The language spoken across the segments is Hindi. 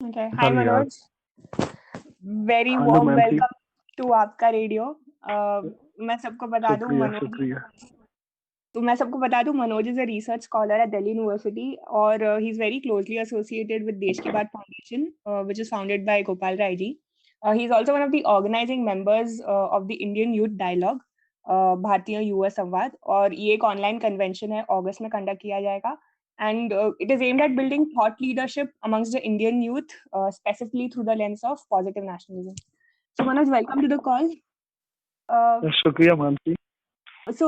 Okay. Hi चल यार। Manoj, very hello warm मैंसी। welcome to आपका रेडियो। मैं सबको बता दूं शुक्रिया मनोज शुक्रिया। मैं सबको बता दूं Manoj is a research scholar at Delhi university और he is very closely associated with Desh Ki Baat foundation which is founded by Gopal Rai ji. He is also one of the organizing members of the Indian youth dialogue, Bharatiya Yuva संवाद, और ये एक ऑनलाइन कन्वेंशन है, अगस्त में कंडक्ट किया जाएगा। And it is aimed at building thought leadership amongst the Indian youth, specifically through the lens of positive nationalism. So, Manoj, welcome to the call. शुक्रिया मानसी। So,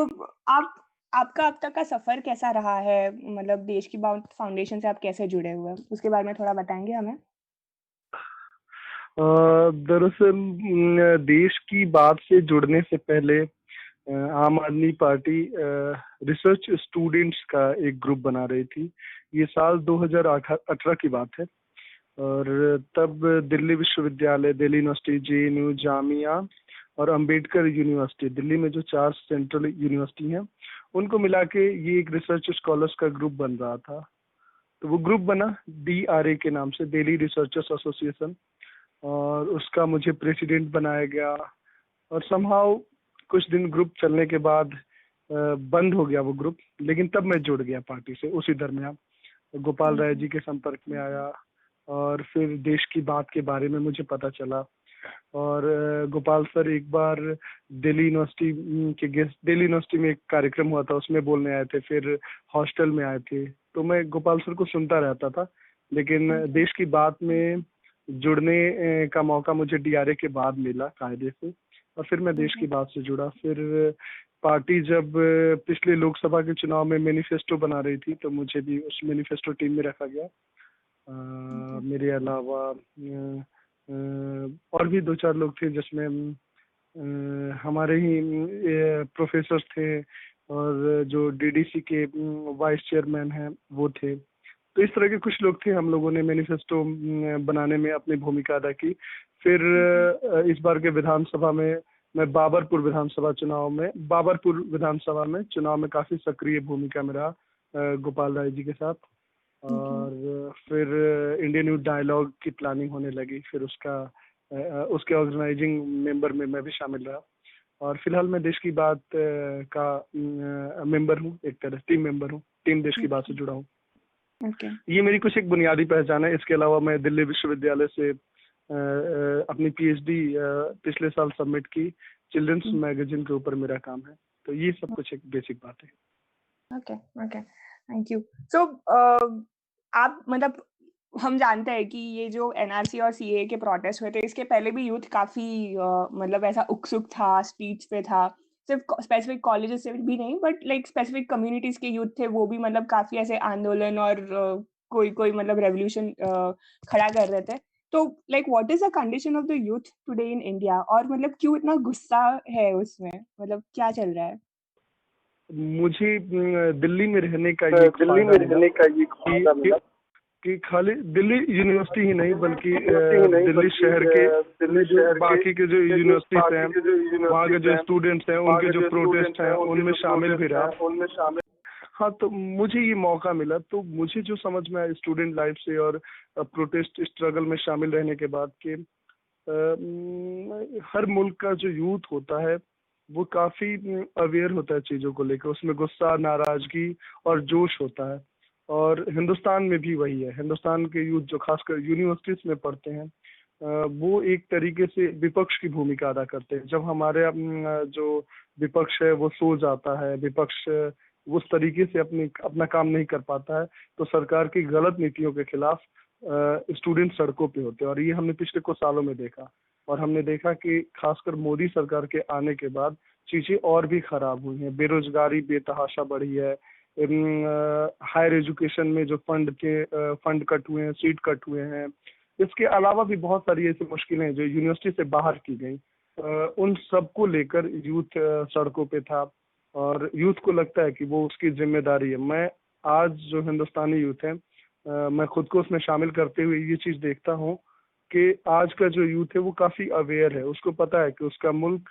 आप आपका अब तक का सफर कैसा रहा है? मतलब देश की बात फाउंडेशन से आप कैसे जुड़े हुए हैं, उसके बारे में थोड़ा बताएंगे हमें? दरअसल देश की बात से जुड़ने से पहले आम आदमी पार्टी रिसर्च स्टूडेंट्स का एक ग्रुप बना रही थी। ये साल 2018 की बात है और तब दिल्ली विश्वविद्यालय, दिल्ली यूनिवर्सिटी, जेएनयू, जामिया और अंबेडकर यूनिवर्सिटी, दिल्ली में जो 4 सेंट्रल यूनिवर्सिटी हैं, उनको मिला के ये एक रिसर्च स्कॉलर्स का ग्रुप बन रहा था। तो वो ग्रुप बना DRA के नाम से, दिल्ली रिसर्चर्स एसोसिएशन, और उसका मुझे प्रेसिडेंट बनाया गया। और समहाउ कुछ दिन ग्रुप चलने के बाद बंद हो गया वो ग्रुप, लेकिन तब मैं जुड़ गया पार्टी से उसी दरमियान। गोपाल राय जी के संपर्क में आया और फिर देश की बात के बारे में मुझे पता चला। और गोपाल सर एक बार दिल्ली यूनिवर्सिटी के गेस्ट, दिल्ली यूनिवर्सिटी में एक कार्यक्रम हुआ था, उसमें बोलने आए थे, फिर हॉस्टल में आए थे। तो मैं गोपाल सर को सुनता रहता था, लेकिन देश की बात में जुड़ने का मौका मुझे DRA के बाद मिला कायदे से, और फिर मैं देश की बात से जुड़ा। फिर पार्टी जब पिछले लोकसभा के चुनाव में मैनिफेस्टो बना रही थी, तो मुझे भी उस मैनिफेस्टो टीम में रखा गया। मेरे अलावा और भी 2-4 लोग थे, जिसमें हमारे ही प्रोफेसर थे और जो DDC के वाइस चेयरमैन हैं वो थे। तो इस तरह के कुछ लोग थे। हम लोगों ने मैनिफेस्टो बनाने में अपनी भूमिका अदा की। फिर इस बार के विधानसभा में मैं बाबरपुर विधानसभा में चुनाव में काफी सक्रिय भूमिका में रहा गोपाल राय जी के साथ। और फिर इंडियन यूथ डायलॉग की प्लानिंग होने लगी, फिर उसके ऑर्गेनाइजिंग मेंबर में मैं भी शामिल रहा। और फिलहाल मैं देश की बात का मेंबर हूँ, एक तरह टीम मेंबर हूँ, टीम देश की बात से जुड़ा हूँ। ये मेरी कुछ एक बुनियादी पहचान है। इसके अलावा मैं दिल्ली विश्वविद्यालय से अपनी PhD पिछले साल सबमिट की। चिल्ड्रंस मैगजीन के ऊपर मेरा काम है। तो ये सब कुछ एक बेसिक बात है। Okay, thank you. सो आप मतलब हम जानते हैं कि ये जो NRC और CAA के प्रोटेस्ट हुए थे, इसके पहले भी यूथ काफी मतलब ऐसा उत्सुक था, स्ट्रीट्स पे था। सिर्फ स्पेसिफिक कॉलेजेस से भी नहीं, बट लाइक स्पेसिफिक कम्युनिटीज के यूथ थे, वो भी मतलब काफी ऐसे आंदोलन और कोई मतलब रेवोल्यूशन खड़ा कर रहे थे। तो like what is the condition of the youth today in India, और मतलब क्यों इतना गुस्सा है उसमें, मतलब क्या चल रहा है? मुझे दिल्ली में रहने का ये फायदा मिला कि खाली दिल्ली यूनिवर्सिटी ही नहीं, बल्कि दिल्ली शहर के जो बाकी के जो यूनिवर्सिटीज हैं, वहाँ के जो स्टूडेंट्स हैं, उनके जो प्रोटेस्ट हैं, उनमें शामिल भी रहा। हाँ, तो मुझे ये मौका मिला, तो मुझे जो समझ में आया स्टूडेंट लाइफ से और प्रोटेस्ट स्ट्रगल में शामिल रहने के बाद कि हर मुल्क का जो यूथ होता है वो काफी अवेयर होता है चीजों को लेकर, उसमें गुस्सा, नाराजगी और जोश होता है। और हिंदुस्तान में भी वही है। हिंदुस्तान के यूथ जो खासकर यूनिवर्सिटीज में पढ़ते हैं, वो एक तरीके से विपक्ष की भूमिका अदा करते हैं। जब हमारे जो विपक्ष है वो सो जाता है, विपक्ष उस तरीके से अपना काम नहीं कर पाता है, तो सरकार की गलत नीतियों के खिलाफ स्टूडेंट सड़कों पे होते हैं। और ये हमने पिछले कुछ सालों में देखा, और हमने देखा कि खासकर मोदी सरकार के आने के बाद चीजें और भी खराब हुई हैं। बेरोजगारी बेतहाशा बढ़ी है, हायर एजुकेशन में जो फंड कट हुए हैं, सीट कट हुए हैं। इसके अलावा भी बहुत सारी ऐसी मुश्किलें जो यूनिवर्सिटी से बाहर की गई, उन सबको लेकर यूथ सड़कों पे था। और यूथ को लगता है कि वो उसकी जिम्मेदारी है। मैं आज जो हिंदुस्तानी यूथ है, मैं खुद को उसमें शामिल करते हुए ये चीज देखता हूँ कि आज का जो यूथ है वो काफी अवेयर है। उसको पता है कि उसका मुल्क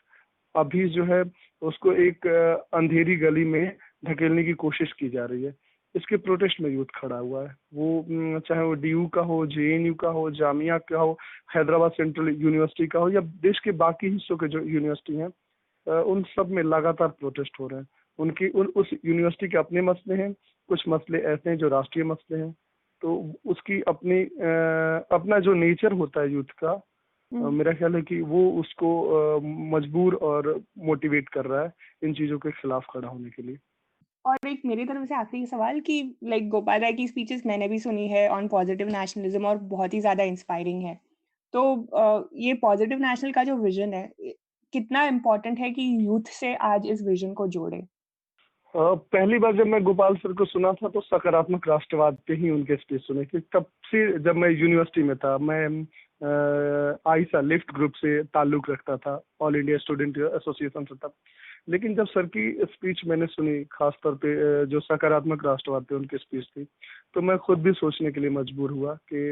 अभी जो है उसको एक अंधेरी गली में धकेलने की कोशिश की जा रही है। इसके प्रोटेस्ट में यूथ खड़ा हुआ है। वो चाहे वो डीयू का हो, जेएनयू का हो, जामिया का हो, हैदराबाद सेंट्रल यूनिवर्सिटी का हो, या देश के बाकी हिस्सों के जो यूनिवर्सिटी हैं, उन सब में लगातार प्रोटेस्ट हो रहे हैं। उस यूनिवर्सिटी के अपने मसले हैं, कुछ मसले ऐसे हैं जो राष्ट्रीय मसले हैं। तो उसकी अपना जो नेचर होता है यूथ का, मेरा ख्याल है कि वो उसको मजबूर और मोटिवेट कर रहा है इन चीजों के खिलाफ खड़ा होने के लिए। और एक मेरी तरफ से आखिरी सवाल कि लाइक गोपाल राय की स्पीचेस मैंने भी सुनी है ऑन पॉजिटिव नेशनलिज्म और बहुत ही ज़्यादा इंस्पायरिंग है। तो ये पॉजिटिव नेशनल का जो विजन है, कितना इम्पोर्टेंट है कि यूथ से आज इस विजन को जोड़े? पहली बार जब मैं गोपाल सर को सुना था तो सकारात्मक राष्ट्रवाद पे ही उनके स्पीच सुने थे। तब से जब मैं यूनिवर्सिटी में था, मैं आईसा लिफ्ट ग्रुप से ताल्लुक रखता था, ऑल इंडिया स्टूडेंट एसोसिएशन से तब। लेकिन जब सर की स्पीच मैंने सुनी, खासतौर पे जो सकारात्मक राष्ट्रवाद पे उनकी स्पीच थी, तो मैं खुद भी सोचने के लिए मजबूर हुआ कि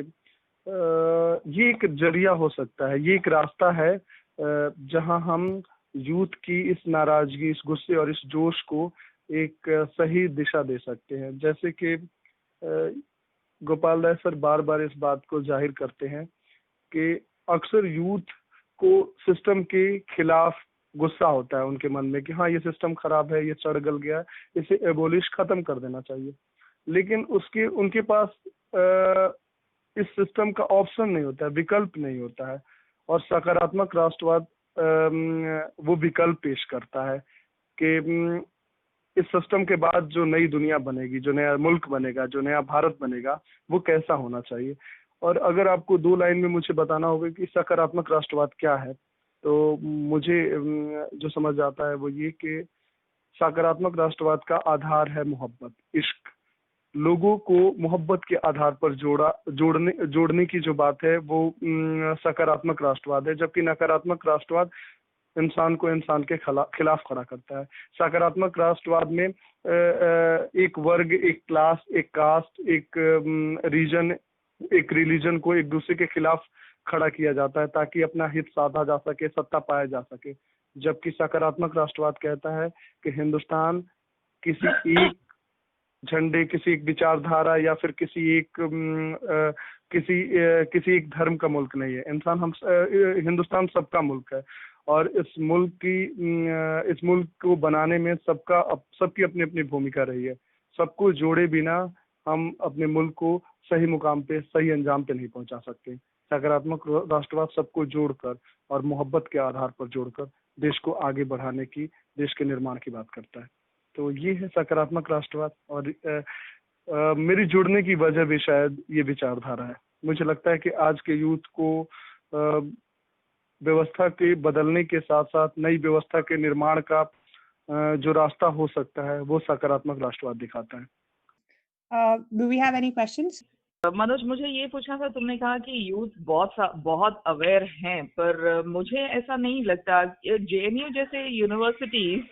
ये एक जरिया हो सकता है, ये एक रास्ता है जहां हम यूथ की इस नाराजगी, इस गुस्से और इस जोश को एक सही दिशा दे सकते हैं। जैसे कि गोपाल राय सर बार बार इस बात को जाहिर करते हैं कि अक्सर यूथ को सिस्टम के खिलाफ गुस्सा होता है उनके मन में कि हाँ, ये सिस्टम खराब है, ये चढ़ गल गया है, इसे एबोलिश खत्म कर देना चाहिए। लेकिन उनके पास इस सिस्टम का ऑप्शन नहीं होता है, विकल्प नहीं होता है। और सकारात्मक राष्ट्रवाद वो विकल्प पेश करता है कि इस सिस्टम के बाद जो नई दुनिया बनेगी, जो नया मुल्क बनेगा, जो नया भारत बनेगा, वो कैसा होना चाहिए। और अगर आपको 2 लाइन में मुझे बताना होगा कि सकारात्मक राष्ट्रवाद क्या है, तो मुझे जो समझ आता है वो ये कि सकारात्मक राष्ट्रवाद का आधार है मोहब्बत, इश्क। लोगों को मोहब्बत के आधार पर जोड़ने की जो बात है वो सकारात्मक राष्ट्रवाद है। जबकि नकारात्मक राष्ट्रवाद इंसान को इंसान के खिलाफ खड़ा करता है। सकारात्मक राष्ट्रवाद में एक वर्ग, एक क्लास, एक कास्ट, एक रीजन, एक रिलीजन को एक दूसरे के खिलाफ खड़ा किया जाता है ताकि अपना हित साधा जा सके, सत्ता पाया जा सके। जबकि सकारात्मक राष्ट्रवाद कहता है कि हिंदुस्तान किसी एक झंडे, किसी एक विचारधारा या फिर किसी एक धर्म का मुल्क नहीं है। हिंदुस्तान सबका मुल्क है और इस मुल्क को बनाने में सबकी अपनी अपनी भूमिका रही है। सबको जोड़े बिना हम अपने मुल्क को सही मुकाम पे, सही अंजाम पे नहीं पहुंचा सकते। सकारात्मक राष्ट्रवाद सबको जोड़कर और मोहब्बत के आधार पर जोड़कर देश को आगे बढ़ाने की, देश के निर्माण की बात करता है। तो ये है सकारात्मक राष्ट्रवाद। और मेरी जुड़ने की वजह भी शायद ये विचारधारा है। मुझे लगता है कि आज के यूथ को व्यवस्था के बदलने के साथ साथ नई व्यवस्था के निर्माण का जो रास्ता हो सकता है वो सकारात्मक राष्ट्रवाद दिखाता है। Do we have any questions? Manoj, मुझे ये पूछना था, तुमने कहा कि यूथ बहुत अवेयर हैं, पर मुझे ऐसा नहीं लगता। जेएनयू जैसे यूनिवर्सिटीज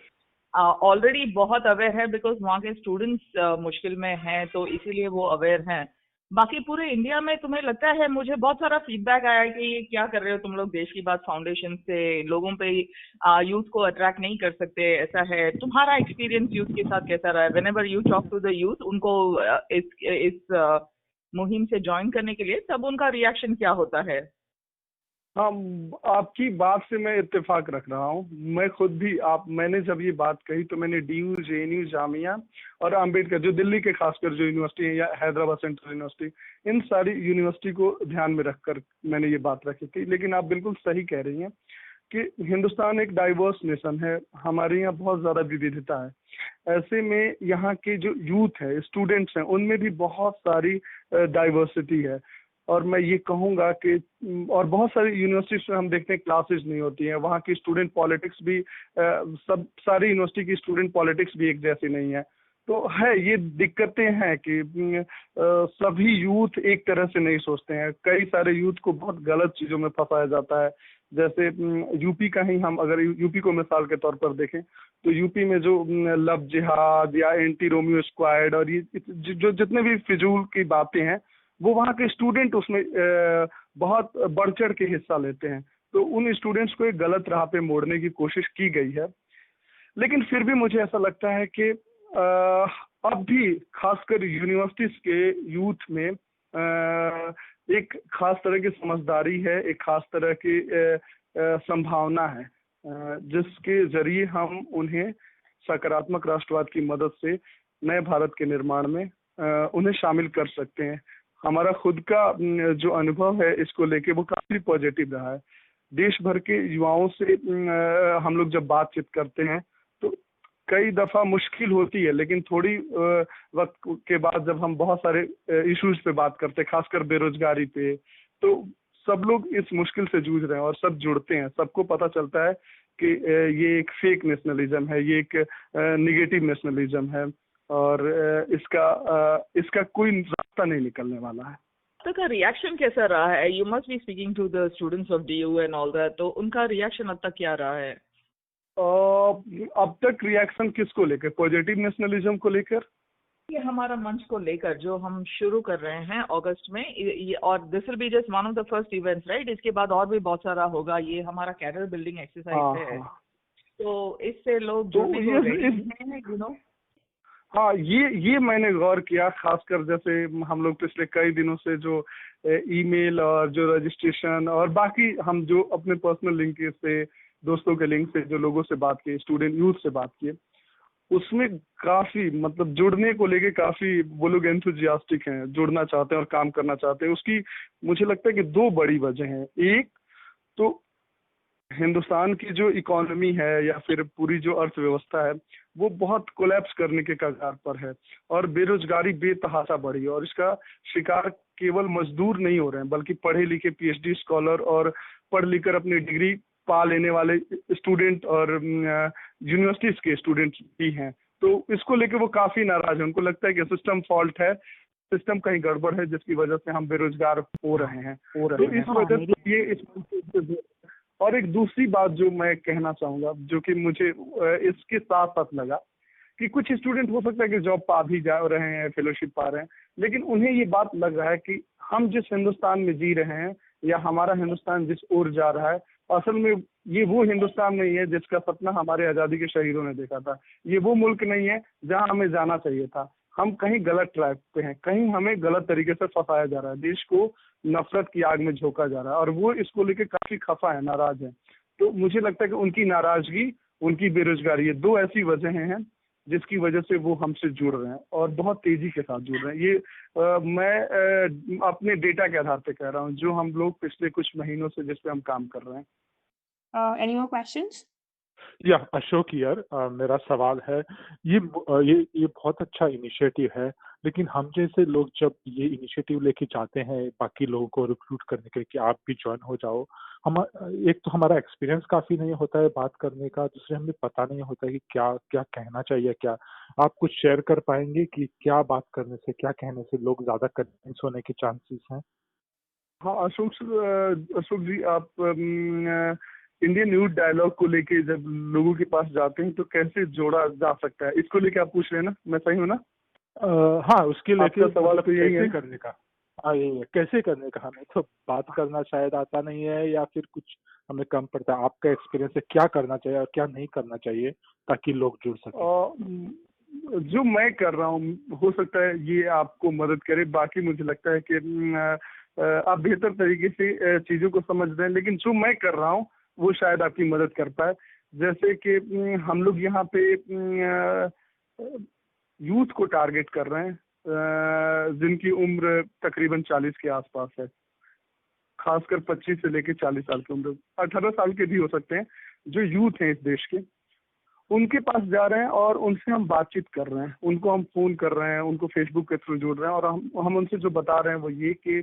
ऑलरेडी बहुत अवेयर है, बिकॉज वहाँ के स्टूडेंट्स मुश्किल में हैं, तो इसीलिए वो अवेयर हैं। बाकी पूरे इंडिया में तुम्हें लगता है, मुझे बहुत सारा फीडबैक आया कि ये क्या कर रहे हो तुम लोग, देश की बात फाउंडेशन से लोगों पे यूथ को अट्रैक्ट नहीं कर सकते, ऐसा है। तुम्हारा एक्सपीरियंस यूथ के साथ कैसा रहा है? Whenever you talk to the youth, उनको इस मुहिम से ज्वाइन करने के लिए, तब उनका रिएक्शन क्या होता है? हाँ, आपकी बात से मैं इत्तेफाक रख रहा हूँ। मैं खुद भी मैंने जब ये बात कही तो मैंने डीयू, जेएनयू, जामिया और अम्बेडकर, जो दिल्ली के खासकर जो यूनिवर्सिटी है, या हैदराबाद सेंट्रल यूनिवर्सिटी, इन सारी यूनिवर्सिटी को ध्यान में रखकर मैंने ये बात रखी थी। लेकिन आप बिल्कुल सही कह रही हैं कि हिंदुस्तान एक डाइवर्स नेशन है, हमारे यहाँ बहुत ज़्यादा विविधता है। ऐसे में यहाँ के जो यूथ है, स्टूडेंट्स हैं, उनमें भी बहुत सारी डाइवर्सिटी है। और मैं ये कहूँगा कि और बहुत सारी यूनिवर्सिटीज में हम देखते हैं क्लासेस नहीं होती हैं, वहाँ की स्टूडेंट पॉलिटिक्स भी सारी यूनिवर्सिटी की स्टूडेंट पॉलिटिक्स भी एक जैसी नहीं है। तो है, ये दिक्कतें हैं कि सभी यूथ एक तरह से नहीं सोचते हैं। कई सारे यूथ को बहुत गलत चीज़ों में फंसाया जाता है। जैसे यूपी का ही हम अगर यूपी को मिसाल के तौर पर देखें तो यूपी में जो लव जिहाद या एंटी रोमियो स्क्वाड और ये जो जितने भी फिजूल की बातें हैं, वो वहाँ के स्टूडेंट उसमें बहुत बढ़ चढ़ के हिस्सा लेते हैं। तो उन स्टूडेंट्स को एक गलत राह पे मोड़ने की कोशिश की गई है। लेकिन फिर भी मुझे ऐसा लगता है कि अब भी खासकर यूनिवर्सिटीज के यूथ में एक खास तरह की समझदारी है, एक खास तरह की संभावना है, जिसके जरिए हम उन्हें सकारात्मक राष्ट्रवाद की मदद से नए भारत के निर्माण में उन्हें शामिल कर सकते हैं। हमारा खुद का जो अनुभव है इसको लेके वो काफी पॉजिटिव रहा है। देश भर के युवाओं से हम लोग जब बातचीत करते हैं तो कई दफा मुश्किल होती है, लेकिन थोड़ी वक्त के बाद जब हम बहुत सारे इश्यूज पे बात करते हैं, खासकर बेरोजगारी पे, तो सब लोग इस मुश्किल से जूझ रहे हैं और सब जुड़ते हैं। सबको पता चलता है कि ये एक फेक नेशनलिज्म है, ये एक निगेटिव नेशनलिज्म है और इसका कोई रास्ता नहीं निकलने वाला है। तो का रिएक्शन कैसा रहा है? You must be speaking to the students of DU and all that, तो उनका रिएक्शन अब तक क्या रहा है? अब तक रिएक्शन किसको लेकर? पॉजिटिव नेशनलिज्म को लेकर, ये हमारा मंच को लेकर जो हम शुरू कर रहे हैं अगस्त में, ये और this will be just one of the first events, right? इसके बाद और भी बहुत सारा होगा। ये हमारा कैरियर बिल्डिंग एक्सरसाइज है, तो इससे लोग जो भी यू नो। हाँ, ये मैंने गौर किया, खासकर जैसे हम लोग पिछले कई दिनों से जो ईमेल और जो रजिस्ट्रेशन और बाकी हम जो अपने पर्सनल लिंक से, दोस्तों के लिंक से जो लोगों से बात किए, स्टूडेंट यूथ से बात किए, उसमें काफी मतलब जुड़ने को लेके काफी वो लोग एंथुजियास्टिक हैं, जुड़ना चाहते हैं और काम करना चाहते हैं। उसकी मुझे लगता है कि दो बड़ी वजह हैं। एक तो हिंदुस्तान की जो इकोनॉमी है या फिर पूरी जो अर्थव्यवस्था है वो बहुत कोलैप्स करने के कगार पर है और बेरोजगारी बेतहाशा बढ़ी है और इसका शिकार केवल मजदूर नहीं हो रहे हैं बल्कि पढ़े लिखे पीएचडी स्कॉलर और पढ़ लिखकर अपनी डिग्री पा लेने वाले स्टूडेंट और यूनिवर्सिटीज के स्टूडेंट भी हैं। तो इसको लेके वो काफी नाराज हैं। उनको लगता है कि सिस्टम फॉल्ट है, सिस्टम कहीं गड़बड़ है जिसकी वजह से हम बेरोजगार हो रहे हैं। तो इस वजह से ये और एक दूसरी बात जो मैं कहना चाहूंगा, जो कि मुझे इसके साथ साथ लगा कि कुछ स्टूडेंट हो सकता है कि जॉब पा भी जा रहे हैं, फेलोशिप पा रहे हैं, लेकिन उन्हें ये बात लग रहा है कि हम जिस हिंदुस्तान में जी रहे हैं या हमारा हिंदुस्तान जिस ओर जा रहा है, असल में ये वो हिंदुस्तान नहीं है जिसका सपना हमारे आज़ादी के शहीदों ने देखा था। ये वो मुल्क नहीं है जहां हमें जाना चाहिए था। हम कहीं गलत ट्रैक पे हैं, कहीं हमें गलत तरीके से फंसाया जा रहा है, देश को नफरत की आग में झोंका जा रहा है और वो इसको लेके काफी खफा है, नाराज है। तो मुझे लगता है कि उनकी नाराजगी, उनकी बेरोजगारी, ये दो ऐसी वजहें हैं जिसकी वजह से वो हमसे जुड़ रहे हैं और बहुत तेजी के साथ जुड़ रहे हैं। ये मैं अपने डेटा के आधार पे कह रहा हूँ, जो हम लोग पिछले कुछ महीनों से जिस पे हम काम कर रहे हैं। Any more questions? या अशोक यार, मेरा सवाल है, ये बहुत अच्छा इनिशिएटिव है, लेकिन हम जैसे लोग जब ये इनिशिएटिव लेके जाते हैं बाकी लोगों को रिक्रूट करने के लिए कि आप भी ज्वाइन हो जाओ, हम एक तो हमारा एक्सपीरियंस काफी नहीं होता है बात करने का, दूसरे हमें पता नहीं होता है कि क्या क्या कहना चाहिए। क्या आप कुछ शेयर कर पाएंगे कि क्या बात करने से, क्या कहने से लोग ज्यादा कन्विंस होने के चांसेस हैं? हाँ अशोक जी, आप इंडियन यूथ डायलॉग को लेके जब लोगों के पास जाते हैं तो कैसे जोड़ा जा सकता है, इसको लेके आप पूछ रहे हैं ना? मैं सही हूँ ना? हाँ, उसके लेके सवाल तो यही है करने का। हाँ, यही है, कैसे करने का। हमें तो बात करना शायद आता नहीं है या फिर कुछ हमें कम पड़ता है। आपका एक्सपीरियंस है, क्या करना चाहिए और क्या नहीं करना चाहिए ताकि लोग जुड़ सकें? जो मैं कर रहा हूँ हो सकता है ये आपको मदद करे, बाकी मुझे लगता है कि आप बेहतर तरीके से चीजों को समझ रहे हैं, लेकिन जो मैं कर रहा हूँ वो शायद आपकी मदद कर पाए। जैसे कि हम लोग यहाँ पे यूथ को टारगेट कर रहे हैं जिनकी उम्र तकरीबन 40 के आसपास है, खासकर 25 से लेकर 40 साल की उम्र, 18 साल के भी हो सकते हैं। जो यूथ हैं इस देश के, उनके पास जा रहे हैं और उनसे हम बातचीत कर रहे हैं, उनको हम फोन कर रहे हैं, उनको फेसबुक के थ्रू जोड़ रहे हैं और हम उनसे जो बता रहे हैं वो ये कि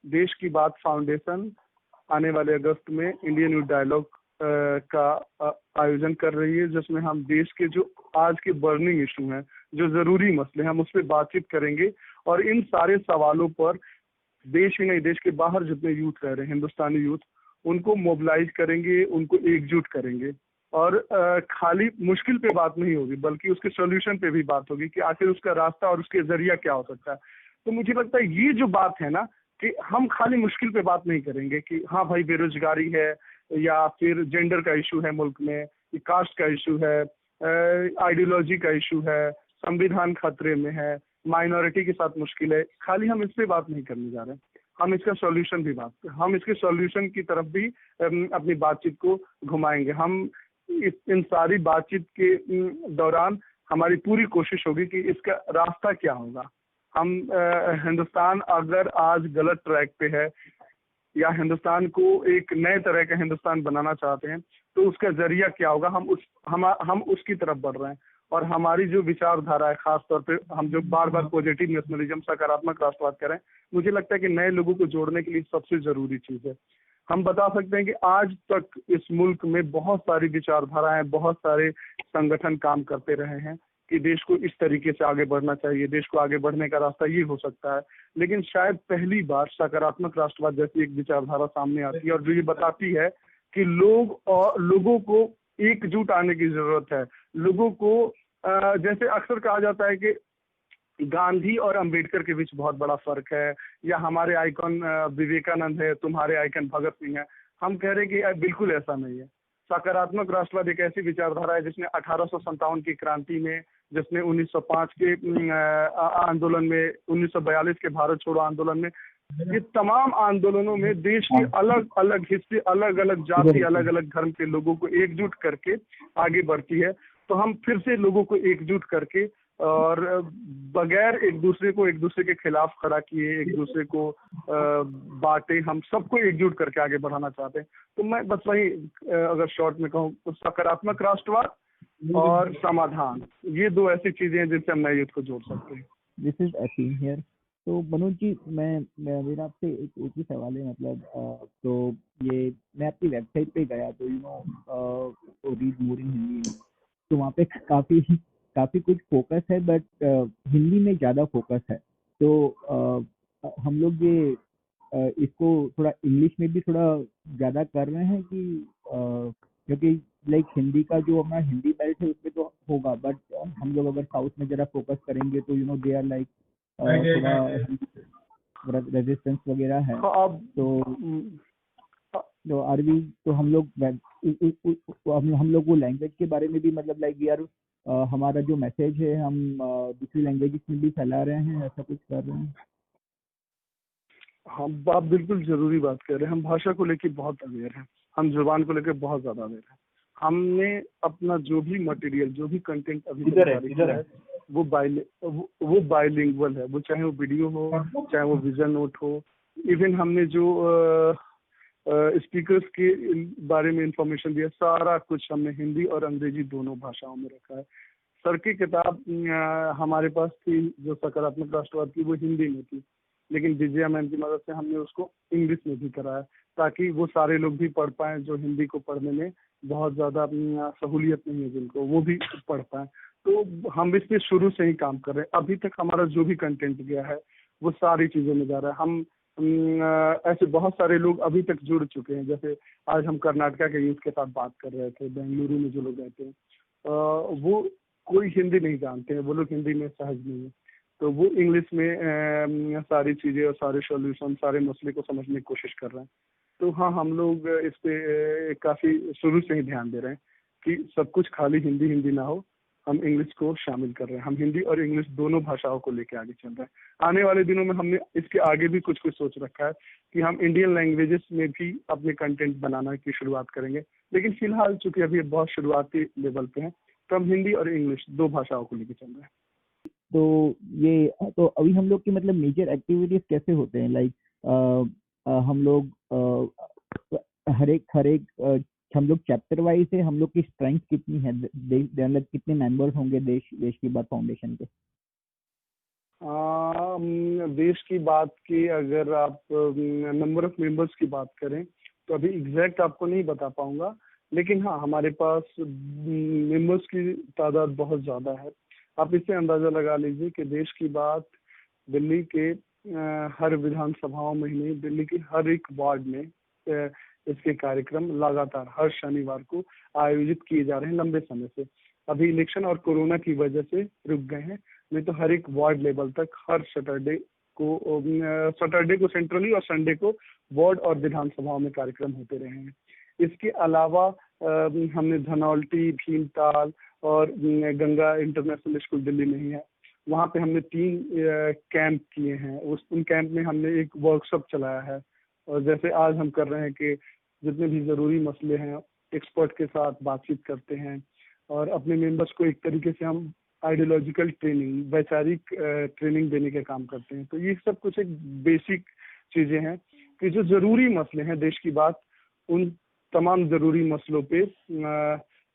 देश की बात फाउंडेशन आने वाले अगस्त में इंडियन यूथ डायलॉग का आयोजन कर रही है, जिसमें हम देश के जो आज के बर्निंग इशू हैं, जो जरूरी मसले हैं, हम उस पर बातचीत करेंगे और इन सारे सवालों पर देश ही नहीं, देश के बाहर जितने यूथ रह रहे हैं, हिंदुस्तानी यूथ, उनको मोबिलाइज करेंगे, उनको एकजुट करेंगे और खाली मुश्किल पे बात नहीं होगी बल्कि उसके सोल्यूशन पे भी बात होगी कि आखिर उसका रास्ता और उसके जरिया क्या हो सकता है। तो मुझे लगता है ये जो बात है ना, कि हम खाली मुश्किल पे बात नहीं करेंगे कि हाँ भाई बेरोजगारी है या फिर जेंडर का इशू है मुल्क में, कास्ट का इशू है, आइडियोलॉजी का इशू है, संविधान खतरे में है, माइनॉरिटी के साथ मुश्किल है, खाली हम इस पे बात नहीं करने जा रहे हैं, हम इसका सॉल्यूशन भी हम इसके सॉल्यूशन की तरफ भी अपनी बातचीत को घुमाएंगे। हम इन सारी बातचीत के दौरान हमारी पूरी कोशिश होगी कि इसका रास्ता क्या होगा। हम हिंदुस्तान अगर आज गलत ट्रैक पे है या हिंदुस्तान को एक नए तरह का हिंदुस्तान बनाना चाहते हैं तो उसका जरिया क्या होगा, हम उसकी तरफ बढ़ रहे हैं। और हमारी जो विचारधारा है, खास तौर पे हम जो बार बार पॉजिटिव नेशनलिज्म, सकारात्मक राष्ट्रवाद करें, मुझे लगता है कि नए लोगों को जोड़ने के लिए सबसे जरूरी चीज है। हम बता सकते हैं कि आज तक इस मुल्क में बहुत सारी विचारधाराएं, बहुत सारे संगठन काम करते रहे हैं कि देश को इस तरीके से आगे बढ़ना चाहिए, देश को आगे बढ़ने का रास्ता ये हो सकता है, लेकिन शायद पहली बार सकारात्मक राष्ट्रवाद जैसी एक विचारधारा सामने आती है और जो ये बताती है कि लोगों को एकजुट आने की जरूरत है। लोगों को जैसे अक्सर कहा जाता है कि गांधी और अंबेडकर के बीच बहुत बड़ा फर्क है, या हमारे आइकॉन विवेकानंद है, तुम्हारे आइकॉन भगत सिंह है। हम कह रहे हैं कि बिल्कुल ऐसा नहीं है। सकारात्मक राष्ट्रवाद एक ऐसी विचारधारा है जिसने 1857 की क्रांति में, जिसने 1905 के आंदोलन में, 1942 के भारत छोड़ो आंदोलन में, ये तमाम आंदोलनों में देश के अलग अलग हिस्से, अलग अलग जाति, अलग अलग धर्म के लोगों को एकजुट करके आगे बढ़ती है। तो हम फिर से लोगों को एकजुट करके और बगैर एक दूसरे के खिलाफ खड़ा किए, एक दूसरे को बांटे, हम सबको एकजुट करके आगे बढ़ाना चाहते हैं। तो मैं बस वही अगर शॉर्ट में कहूँ तो सकारात्मक राष्ट्रवाद और समाधान, ये दो ऐसी चीजें हैं जिनसे हम नए युद्ध को जोड़ सकते हैं। This is Aseem here. तो मनोज जी, मेरा आपसे एक ही सवाल है, मतलब तो ये मैं आपकी वेबसाइट पे गया तो रीड मोर इन हिंदी, तो वहाँ पे काफी कुछ फोकस है, बट हिंदी में ज्यादा फोकस है। तो हम लोग ये इसको थोड़ा इंग्लिश में भी थोड़ा ज्यादा कर रहे हैं कि क्योंकि लाइक हिंदी का जो अपना हिंदी बेल्ट है उसमें तो होगा, बट हम लोग अगर साउथ में जरा फोकस करेंगे तो दे आर लाइक थोड़ा रेजिस्टेंस वगैरह है। तो अरबी तो हम लोग वो लैंग्वेज के बारे में भी, मतलब लाइक यार हमारा जो मैसेज है हम दूसरी लैंग्वेज में भी फैला रहे हैं, ऐसा कुछ कर रहे हैं? हम आप बिल्कुल जरूरी बात कर रहे हैं। हम भाषा को लेकर बहुत अवेयर हैं, हम जुबान को लेकर बहुत ज्यादा अवेयर हैं। हमने अपना जो भी मटेरियल, जो भी कंटेंट अभी तक है वो बाइलिंगुअल है, वो चाहे वो वीडियो हो, चाहे वो विजन नोट हो। इवन हमने जो स्पीकर्स के बारे में इंफॉर्मेशन दिया, सारा कुछ हमने हिंदी और अंग्रेजी दोनों भाषाओं में रखा है। सर की किताब हमारे पास थी जो सकारात्मक राष्ट्रवाद की, वो हिंदी में थी, लेकिन विजया मैम की मदद से हमने उसको इंग्लिश में भी कराया ताकि वो सारे लोग भी पढ़ पाएं जो हिंदी को पढ़ने में बहुत ज़्यादा सहूलियत नहीं है जिनको, वो भी पढ़ पाएं। तो हम इस पे शुरू से ही काम कर रहे हैं। अभी तक हमारा जो भी कंटेंट गया है वो सारी चीज़ों में जा रहा है। हम ऐसे बहुत सारे लोग अभी तक जुड़ चुके हैं। जैसे आज हम कर्नाटका के यूथ के साथ बात कर रहे थे, बेंगलुरु में जो लोग रहते हैं वो कोई हिंदी नहीं जानते हैं, वो लोग हिंदी में सहज नहीं है, तो वो इंग्लिश में सारी चीज़ें और सारे सॉल्यूशन, सारे मसले को समझने की कोशिश कर रहे हैं। तो हाँ, हम लोग इस पे काफ़ी शुरू से ही ध्यान दे रहे हैं कि सब कुछ खाली हिंदी ना हो, हम इंग्लिश को शामिल कर रहे हैं। हम हिंदी और इंग्लिश दोनों भाषाओं को लेकर आगे चल रहे हैं। आने वाले दिनों में हमने इसके आगे भी कुछ सोच रखा है कि हम इंडियन लैंग्वेजेस में भी अपने कंटेंट बनाना की शुरुआत करेंगे, लेकिन फिलहाल चूंकि अभी बहुत शुरुआती लेवल पे हैं, तो हम हिंदी और इंग्लिश दो भाषाओं को लेकर चल रहे हैं। तो अभी हम लोग की मतलब मेजर एक्टिविटीज कैसे होते हैं? लाइक हम लोग हर एक हम लोग चैप्टर वाइज है, हम लोग की स्ट्रेंथ कितनी है, मतलब कितने मेंबर्स होंगे देश की बात फाउंडेशन के? देश की बात की अगर आप नंबर ऑफ मेंबर्स की बात करें तो अभी एग्जैक्ट आपको नहीं बता पाऊंगा, लेकिन हाँ, हमारे पास मेंबर्स की तादाद बहुत ज़्यादा है। आप इससे अंदाज़ा लगा लीजिए कि देश की बात दिल्ली के हर विधानसभाओं में ही नहीं, दिल्ली के हर एक वार्ड में इसके कार्यक्रम लगातार हर शनिवार को आयोजित किए जा रहे हैं लंबे समय से। अभी इलेक्शन और कोरोना की वजह से रुक गए हैं, नहीं तो हर एक वार्ड लेवल तक हर सैटरडे को सेंट्रली और संडे को वार्ड और विधानसभाओं में कार्यक्रम होते रहे हैं। इसके अलावा हमने धनौल्टी, भीमताल और गंगा इंटरनेशनल स्कूल दिल्ली में ही है, वहाँ पे हमने 3 कैंप किए हैं। उन कैंप में हमने एक वर्कशॉप चलाया है। और जैसे आज हम कर रहे हैं कि जितने भी ज़रूरी मसले हैं एक्सपर्ट के साथ बातचीत करते हैं और अपने मेंबर्स को एक तरीके से हम आइडियोलॉजिकल ट्रेनिंग, वैचारिक ट्रेनिंग देने का काम करते हैं। तो ये सब कुछ एक बेसिक चीज़ें हैं कि जो ज़रूरी मसले हैं देश की बात, उन तमाम ज़रूरी मसलों पे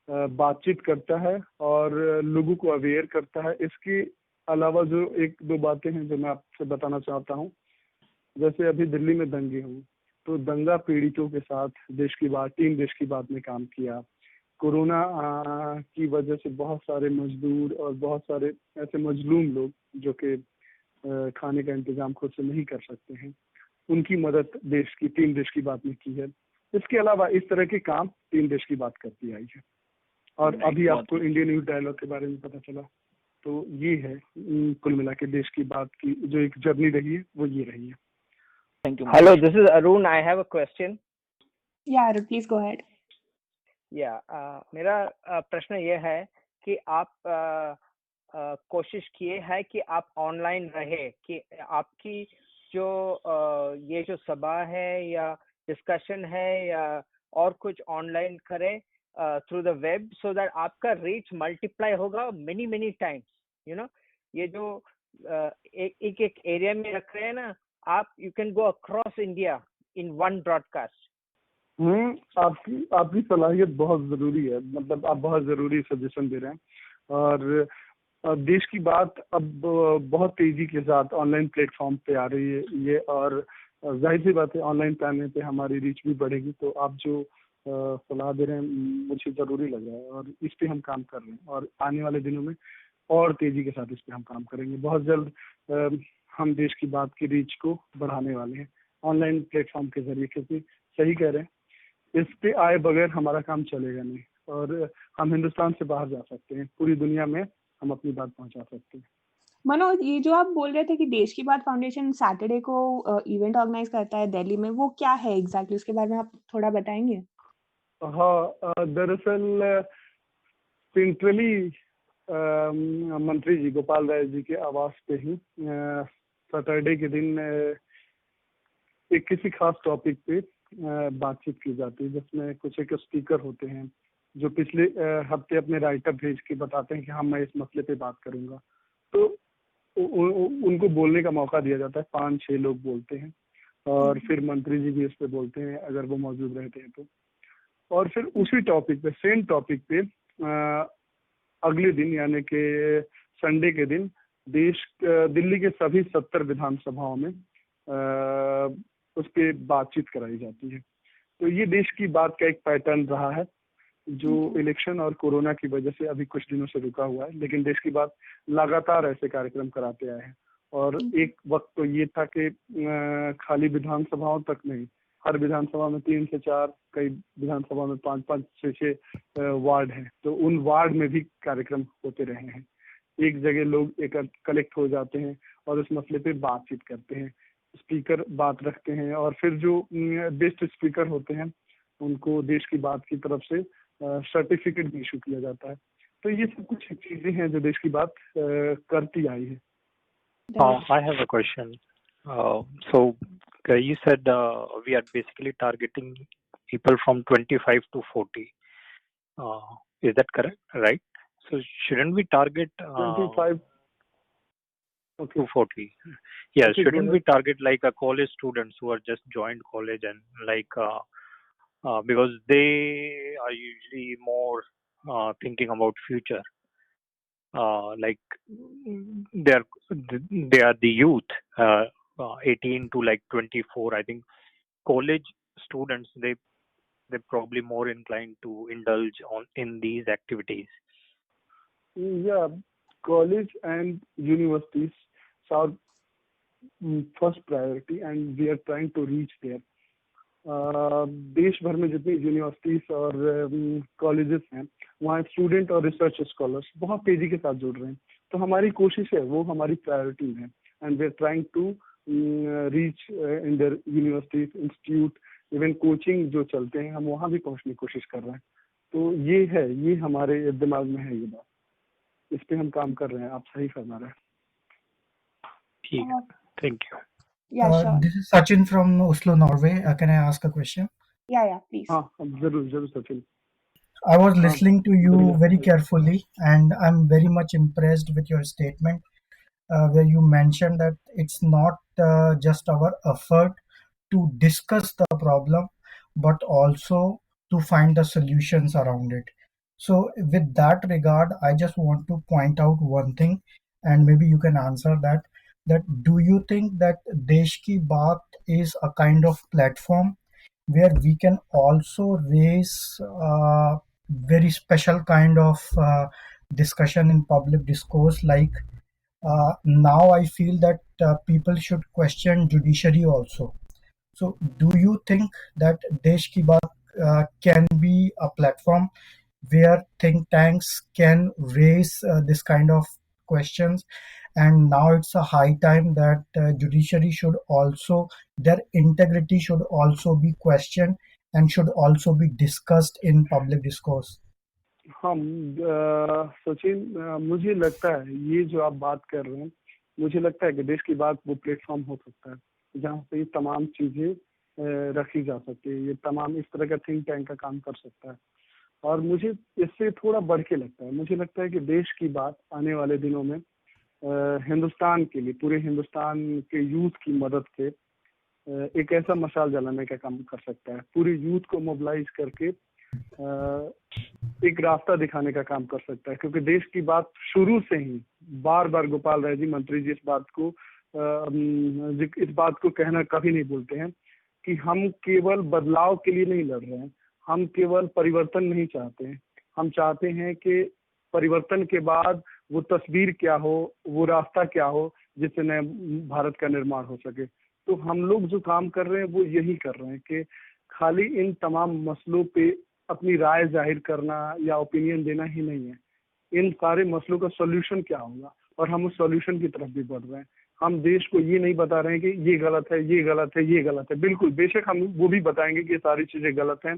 बातचीत करता है और लोगों को अवेयर करता है। इसके अलावा जो 1-2 बातें हैं जो मैं आपसे बताना चाहता हूँ, जैसे अभी दिल्ली में दंगे हुए, तो दंगा पीड़ितों के साथ देश की बात, टीम देश की बात में काम किया। कोरोना की वजह से बहुत सारे मजदूर और बहुत सारे ऐसे मजलूम लोग जो कि खाने का इंतजाम खुद से नहीं कर सकते हैं, उनकी मदद देश की टीम देश की बात में की है। इसके अलावा इस तरह के काम टीम देश की बात करती आई है। और अभी आपको इंडियन यूथ डायलॉग के बारे में पता चला, तो ये है कुल मिला के देश की बात की जो एक जर्नी रही है वो ये रही है। Thank you. Hello, this is Arun. I have a question. Yeah, Arun, please go ahead. मेरा प्रश्न ये है कि आप कोशिश किए है कि आप ऑनलाइन रहे, कि आपकी जो ये जो सभा है या डिस्कशन है या और कुछ ऑनलाइन करें through the web, so that आपका रीच मल्टीप्लाई होगा many टाइम्स, यू नो। ये जो एक एरिया में रख रहे हैं ना आप, you can go across India in one broadcast. आपकी सलाहियत बहुत ज़रूरी है, मतलब आप बहुत ज़रूरी सजेशन दे रहे हैं। और देश की बात अब बहुत तेज़ी के साथ ऑनलाइन प्लेटफॉर्म पे आ रही है ये, और जाहिर सी बात है ऑनलाइन पे आने पे हमारी रीच भी बढ़ेगी। तो आप जो सलाह दे रहे हैं मुझे ज़रूरी लग रहा है और इस पे हम काम कर रहे हैं और आने वाले दिनों में और तेज़ी के साथ इस पे हम काम करेंगे। बहुत जल्द हम देश की बात की रीच को बढ़ाने वाले हैं ऑनलाइन प्लेटफॉर्म के जरिए, क्योंकि सही कह रहे हैं, इस पे आए बगैर हमारा काम चलेगा नहीं और हम हिंदुस्तान से बाहर जा सकते हैं, पूरी दुनिया में हम अपनी बात पहुंचा सकते हैं। मनोज, ये जो आप बोल रहे थे कि देश की बात फाउंडेशन सैटरडे को इवेंट ऑर्गेनाइज करता है दिल्ली में, वो क्या है एग्जैक्टली? उसके बारे में आप थोड़ा बताएंगे? हाँ, दरअसल सेंट्रली मंत्री जी गोपाल राय जी के आवास पे ही सैटरडे के दिन एक किसी खास टॉपिक पे बातचीत की जाती है, जिसमें कुछ एक स्पीकर होते हैं जो पिछले हफ्ते अपने राइटर भेज के बताते हैं कि हाँ मैं इस मसले पे बात करूंगा। तो उनको बोलने का मौका दिया जाता है, 5-6 लोग बोलते हैं और फिर मंत्री जी भी इस पे बोलते हैं अगर वो मौजूद रहते हैं तो। और फिर उसी टॉपिक पे, सेम टॉपिक पे अगले दिन यानी कि संडे के दिन दिल्ली के सभी 70 विधानसभाओं में उस पर बातचीत कराई जाती है। तो ये देश की बात का एक पैटर्न रहा है जो इलेक्शन और कोरोना की वजह से अभी कुछ दिनों से रुका हुआ है, लेकिन देश की बात लगातार ऐसे कार्यक्रम कराते आए हैं। और एक वक्त तो ये था कि खाली विधानसभाओं तक नहीं, हर विधानसभा में 3 से 4, कई विधानसभा में 5-5, 6-6 वार्ड हैं, तो उन वार्ड में भी कार्यक्रम होते रहे हैं। एक जगह लोग एक कलेक्ट हो जाते हैं और उस मसले पे बातचीत करते हैं, स्पीकर बात रखते हैं और फिर जो बेस्ट स्पीकर होते हैं उनको देश की बात की तरफ से सर्टिफिकेट भी इशू किया जाता है। तो ये सब कुछ चीजें हैं जो देश की बात करती आई है। I have a question. So you said we are basically targeting people from 25 to 40. Is that correct? Right? So shouldn't we target 25 to 40? Yeah, Okay, shouldn't we target like a college students who are just joined college and like because they are usually more thinking about future. Like they are the youth, 18 to like 24. I think college students they probably more inclined to indulge in these activities. Yeah, college and universities are first priority and we are trying to reach there. देश भर में जितनी यूनिवर्सिटीज और कॉलेजेस हैं वहाँ स्टूडेंट और रिसर्च स्कॉलर्स बहुत तेजी के साथ जुड़ रहे हैं, तो हमारी कोशिश है, वो हमारी प्रायोरिटी है and we are trying to reach in their universities, institute, even coaching जो चलते हैं हम वहाँ भी पहुँचने की कोशिश कर रहे हैं। तो ये है, ये हमारे दिमाग में है ये बात, इस पे हम काम कर रहे हैं। आप सही फरमा रहे हैं। ठीक है, thank you. Yeah, sure. This is Sachin from Oslo, Norway. Can I ask a question? Yeah, please. हाँ जरूर जरूर सचिन। I was हाँ listening to you बढ़िया। very carefully, and I'm very much impressed with your statement, where you mentioned that it's not just our effort to discuss the problem, but also to find the solutions around it. So, with that regard, I just want to point out one thing, and maybe you can answer that. That do you think that Desh Ki Baat is a kind of platform where we can also raise very special kind of discussion in public discourse, like now I feel that people should question judiciary also. So do you think that Desh Ki Baat can be a platform where think tanks can raise this kind of questions, and now it's a high time that judiciary should also, their integrity should also be questioned and should also be discussed in public discourse? हम सचिन, मुझे लगता है ये जो आप बात कर रहे हैं, मुझे लगता है कि देश की बात वो प्लेटफॉर्म हो सकता है जहाँ पे ये तमाम चीजें रखी जा सकती है। ये तमाम इस तरह का थिंक टैंक का काम कर सकता है, और मुझे इससे थोड़ा बढ़ के लगता है, मुझे लगता है कि देश की बात आने वाले दिनों में हिंदुस्तान के लिए, पूरे हिंदुस्तान के यूथ की मदद से एक ऐसा मशाल जलाने का काम कर सकता है। पूरे यूथ को मोबिलाइज करके एक रास्ता दिखाने का काम कर सकता है, क्योंकि देश की बात शुरू से ही बार बार गोपाल राय जी, मंत्री जी, इस बात को कहना कभी नहीं भूलते हैं कि हम केवल बदलाव के लिए नहीं लड़ रहे हैं, हम केवल परिवर्तन नहीं चाहते हैं, हम चाहते हैं कि परिवर्तन के बाद वो तस्वीर क्या हो, वो रास्ता क्या हो जिससे नए भारत का निर्माण हो सके। तो हम लोग जो काम कर रहे हैं वो यही कर रहे हैं कि खाली इन तमाम मसलों पे अपनी राय जाहिर करना या ओपिनियन देना ही नहीं है, इन सारे मसलों का सॉल्यूशन क्या होगा, और हम उस सॉल्यूशन की तरफ भी बढ़ रहे हैं। हम देश को ये नहीं बता रहे हैं कि ये गलत है, ये गलत है, ये गलत है। बिल्कुल बेशक हम वो भी बताएंगे कि ये सारी चीजें गलत हैं,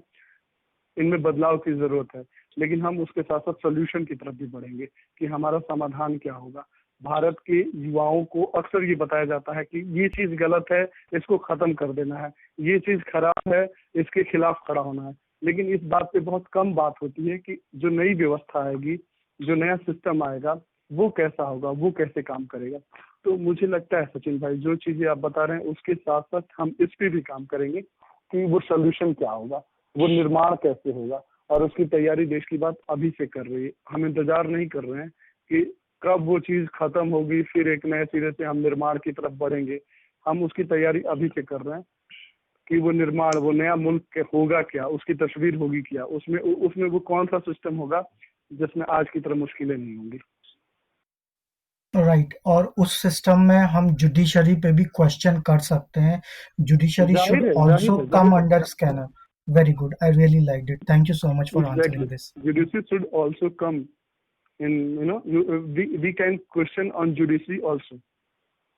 इनमें बदलाव की जरूरत है, लेकिन हम उसके साथ साथ सॉल्यूशन की तरफ भी बढ़ेंगे कि हमारा समाधान क्या होगा। भारत के युवाओं को अक्सर ये बताया जाता है कि ये चीज गलत है, इसको खत्म कर देना है, ये चीज खराब है, इसके खिलाफ खड़ा होना है, लेकिन इस बात पे बहुत कम बात होती है कि जो नई व्यवस्था आएगी, जो नया सिस्टम आएगा, वो कैसा होगा, वो कैसे काम करेगा। तो मुझे लगता है सचिन भाई, जो चीजें आप बता रहे हैं उसके साथ साथ हम इस पे भी काम करेंगे कि वो सोल्यूशन क्या होगा, वो निर्माण कैसे होगा, और उसकी तैयारी देश की बात अभी से कर रही है। हम इंतजार नहीं कर रहे हैं कि कब वो चीज खत्म होगी फिर एक नए सिरे से हम निर्माण की तरफ बढ़ेंगे। हम उसकी तैयारी अभी से कर रहे हैं कि वो निर्माण, वो नया मुल्क होगा क्या, उसकी तस्वीर होगी क्या, उसमें वो कौन सा सिस्टम होगा जिसमें आज की तरह मुश्किलें नहीं होंगी। राइट, और उस सिस्टम में हम जुडिशरी पे भी क्वेश्चन कर सकते हैं। Judiciary should also come under scanner. Very good. I really liked it. Thank you so much for answering this. Judiciary should also come in, we can question on judiciary also.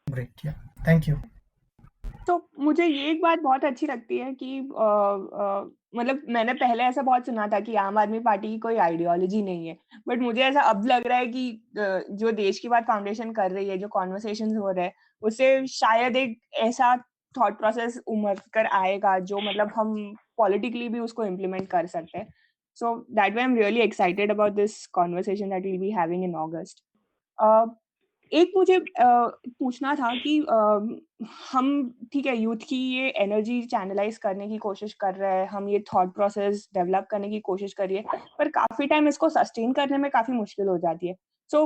Great, yeah. Thank you. तो मुझे ये एक बात बहुत अच्छी लगती है कि मतलब मैंने पहले ऐसा बहुत सुना था कि आम आदमी पार्टी की कोई आइडियोलॉजी नहीं है, बट मुझे ऐसा अब लग रहा है कि जो देश की बात फाउंडेशन कर रही है, जो कॉन्वर्सेशंस हो रहे हैं, उससे शायद एक ऐसा थॉट प्रोसेस उमड़ कर आएगा जो मतलब हम पॉलिटिकली भी उसको इम्प्लीमेंट कर सकते हैं। So that way I am really excited about this conversation that will be having in August. एक मुझे पूछना था कि हम ठीक है, यूथ की ये एनर्जी चैनलाइज करने की कोशिश कर रहे हैं, हम ये थॉट प्रोसेस डेवलप करने की कोशिश कर रही है, पर काफी टाइम इसको सस्टेन करने में काफी मुश्किल हो जाती है। सो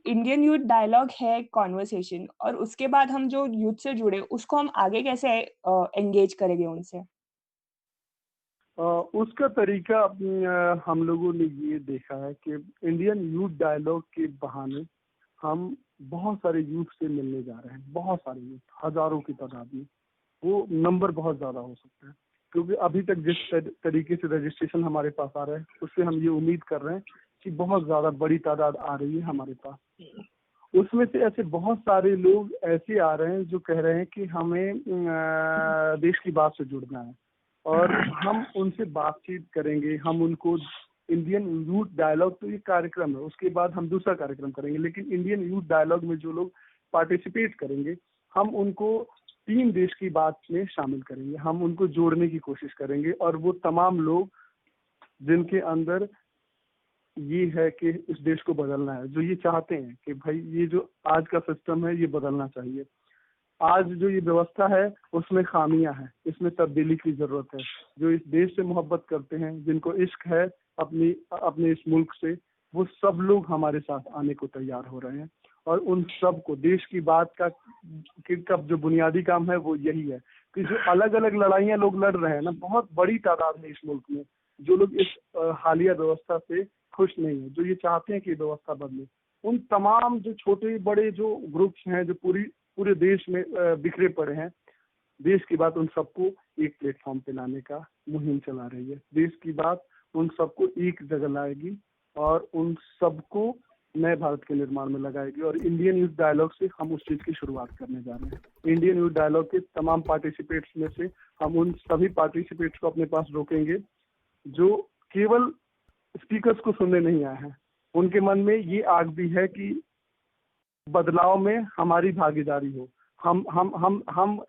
इंडियन यूथ डायलॉग है कॉन्वर्सेशन, और उसके बाद हम जो यूथ से जुड़े उसको हम आगे कैसे एंगेज करेंगे उनसे? उसका तरीका हम लोगों ने ये देखा है कि इंडियन यूथ डायलॉग के बहाने हम बहुत सारे यूथ से मिलने जा रहे हैं, बहुत सारे यूथ, हजारों की तादाद में। वो नंबर बहुत ज्यादा हो सकता है, क्योंकि अभी तक जिस तरीके से रजिस्ट्रेशन हमारे पास आ रहा है उससे हम ये उम्मीद कर रहे हैं कि बहुत ज्यादा बड़ी तादाद आ रही है हमारे पास। उसमें से ऐसे बहुत सारे लोग ऐसे आ रहे हैं जो कह रहे हैं कि हमें देश की बात से जुड़ना है, और हम उनसे बातचीत करेंगे। हम उनको इंडियन यूथ डायलॉग तो ये कार्यक्रम है, उसके बाद हम दूसरा कार्यक्रम करेंगे, लेकिन इंडियन यूथ डायलॉग में जो लोग पार्टिसिपेट करेंगे हम उनको 3 देश की बात में शामिल करेंगे। हम उनको जोड़ने की कोशिश करेंगे और वो तमाम लोग जिनके अंदर ये है कि इस देश को बदलना है, जो ये चाहते हैं कि भाई ये जो आज का सिस्टम है ये बदलना चाहिए, आज जो ये व्यवस्था है उसमें खामियां हैं, इसमें तब्दीली की जरूरत है। जो इस देश से मोहब्बत करते हैं, जिनको इश्क है अपने इस मुल्क से, वो सब लोग हमारे साथ आने को तैयार हो रहे हैं। और उन सब को देश की बात का जो बुनियादी काम है वो यही है कि जो अलग अलग लड़ाइयां लोग लड़ रहे हैं ना, बहुत बड़ी तादाद है इस मुल्क में जो लोग इस हालिया व्यवस्था से खुश नहीं है, जो ये चाहते हैं कि व्यवस्था बदले। उन तमाम जो छोटे बड़े जो ग्रुप्स हैं जो पूरे देश में बिखरे पड़े हैं, देश की बात उन सबको एक प्लेटफॉर्म पे लाने का मुहिम चला रही है। देश की बात उन सबको एक जगह लाएगी और उन सबको नए भारत के निर्माण में लगाएगी। और इंडियन यूथ डायलॉग से हम उस चीज की शुरुआत करने जा रहे हैं। इंडियन यूथ डायलॉग के तमाम पार्टिसिपेट्स में से हम उन सभी पार्टिसिपेट्स को अपने पास रोकेंगे जो केवल स्पीकर्स को सुनने नहीं आए हैं। उनके मन में ये आग भी है कि बदलाव में हमारी भागीदारी हो। हम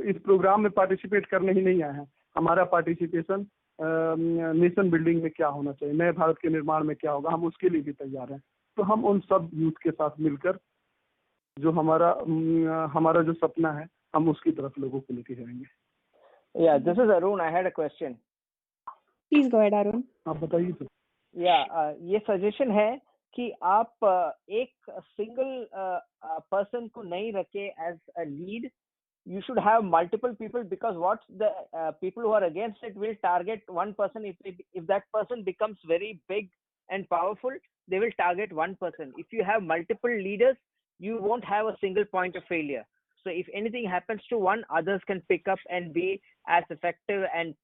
इस प्रोग्राम में पार्टिसिपेट करने ही नहीं आए हैं। हमारा पार्टिसिपेशन नेशन बिल्डिंग में क्या होना चाहिए, नए भारत के निर्माण में क्या होगा, हम उसके लिए भी तैयार हैं। तो हम उन सब यूथ के साथ मिलकर जो हमारा जो सपना है हम उसकी तरफ लोगों को लेके जाएंगे। Yeah, this is Arun. I had a question. Please go ahead, Arun. आप बताइए तो। ये सजेशन है कि आप एक सिंगल पर्सन को नहीं रखे as a lead. You should have multiple people, because what the people who are against it will target one person. If that person becomes very big and powerful, they will target one person. If you have multiple leaders, you won't have a single point of failure. So if anything happens to one, others can pick up and be as effective and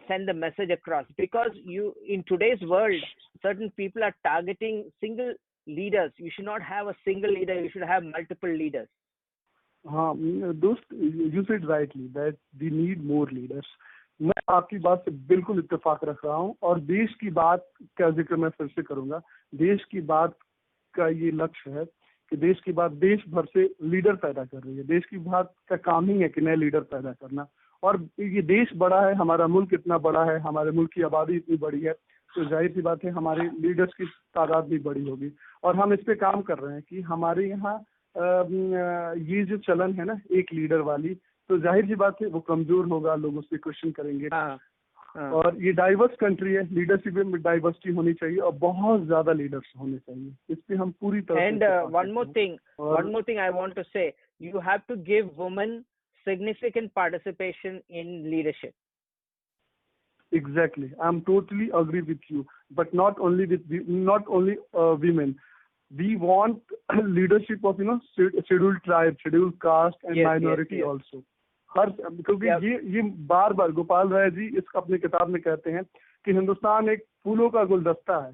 send the message across. Because in today's world, certain people are targeting single leaders. You should not have a single leader. You should have multiple leaders. हाँ दोस्त, you said rightly that we need more leaders. मैं आपकी बात से बिल्कुल इत्तेफाक रख रहा हूँ और देश की बात का जिक्र मैं फिर से करूंगा। देश की बात का ये लक्ष्य है कि देश की बात देश भर से लीडर पैदा कर रही है। देश की बात का काम ही है कि नए लीडर पैदा करना। और ये देश बड़ा है, हमारा मुल्क इतना बड़ा है, हमारे मुल्क की आबादी इतनी बड़ी है, तो जाहिर सी बात है हमारे लीडर्स की तादाद भी बड़ी होगी। और हम इस पे काम कर रहे हैं कि हमारे यहाँ ये जो चलन है ना एक लीडर वाली, तो जाहिर सी बात है वो कमजोर होगा, लोग उस पर क्वेश्चन करेंगे। और ये डाइवर्स कंट्री है, लीडरशिप में डाइवर्सिटी होनी चाहिए और बहुत ज्यादा लीडर्स होने चाहिए। इस पे हम पूरी तरह and one more thing I want to say, you have to give women significant participation in leadership. Exactly, I'm totally agree with you, but not only women. We want leadership of scheduled tribe, scheduled caste and minority also. हर क्योंकि ये बार गोपाल राय जी इस अपनी किताब में कहते हैं कि हिंदुस्तान एक फूलों का गुलदस्ता है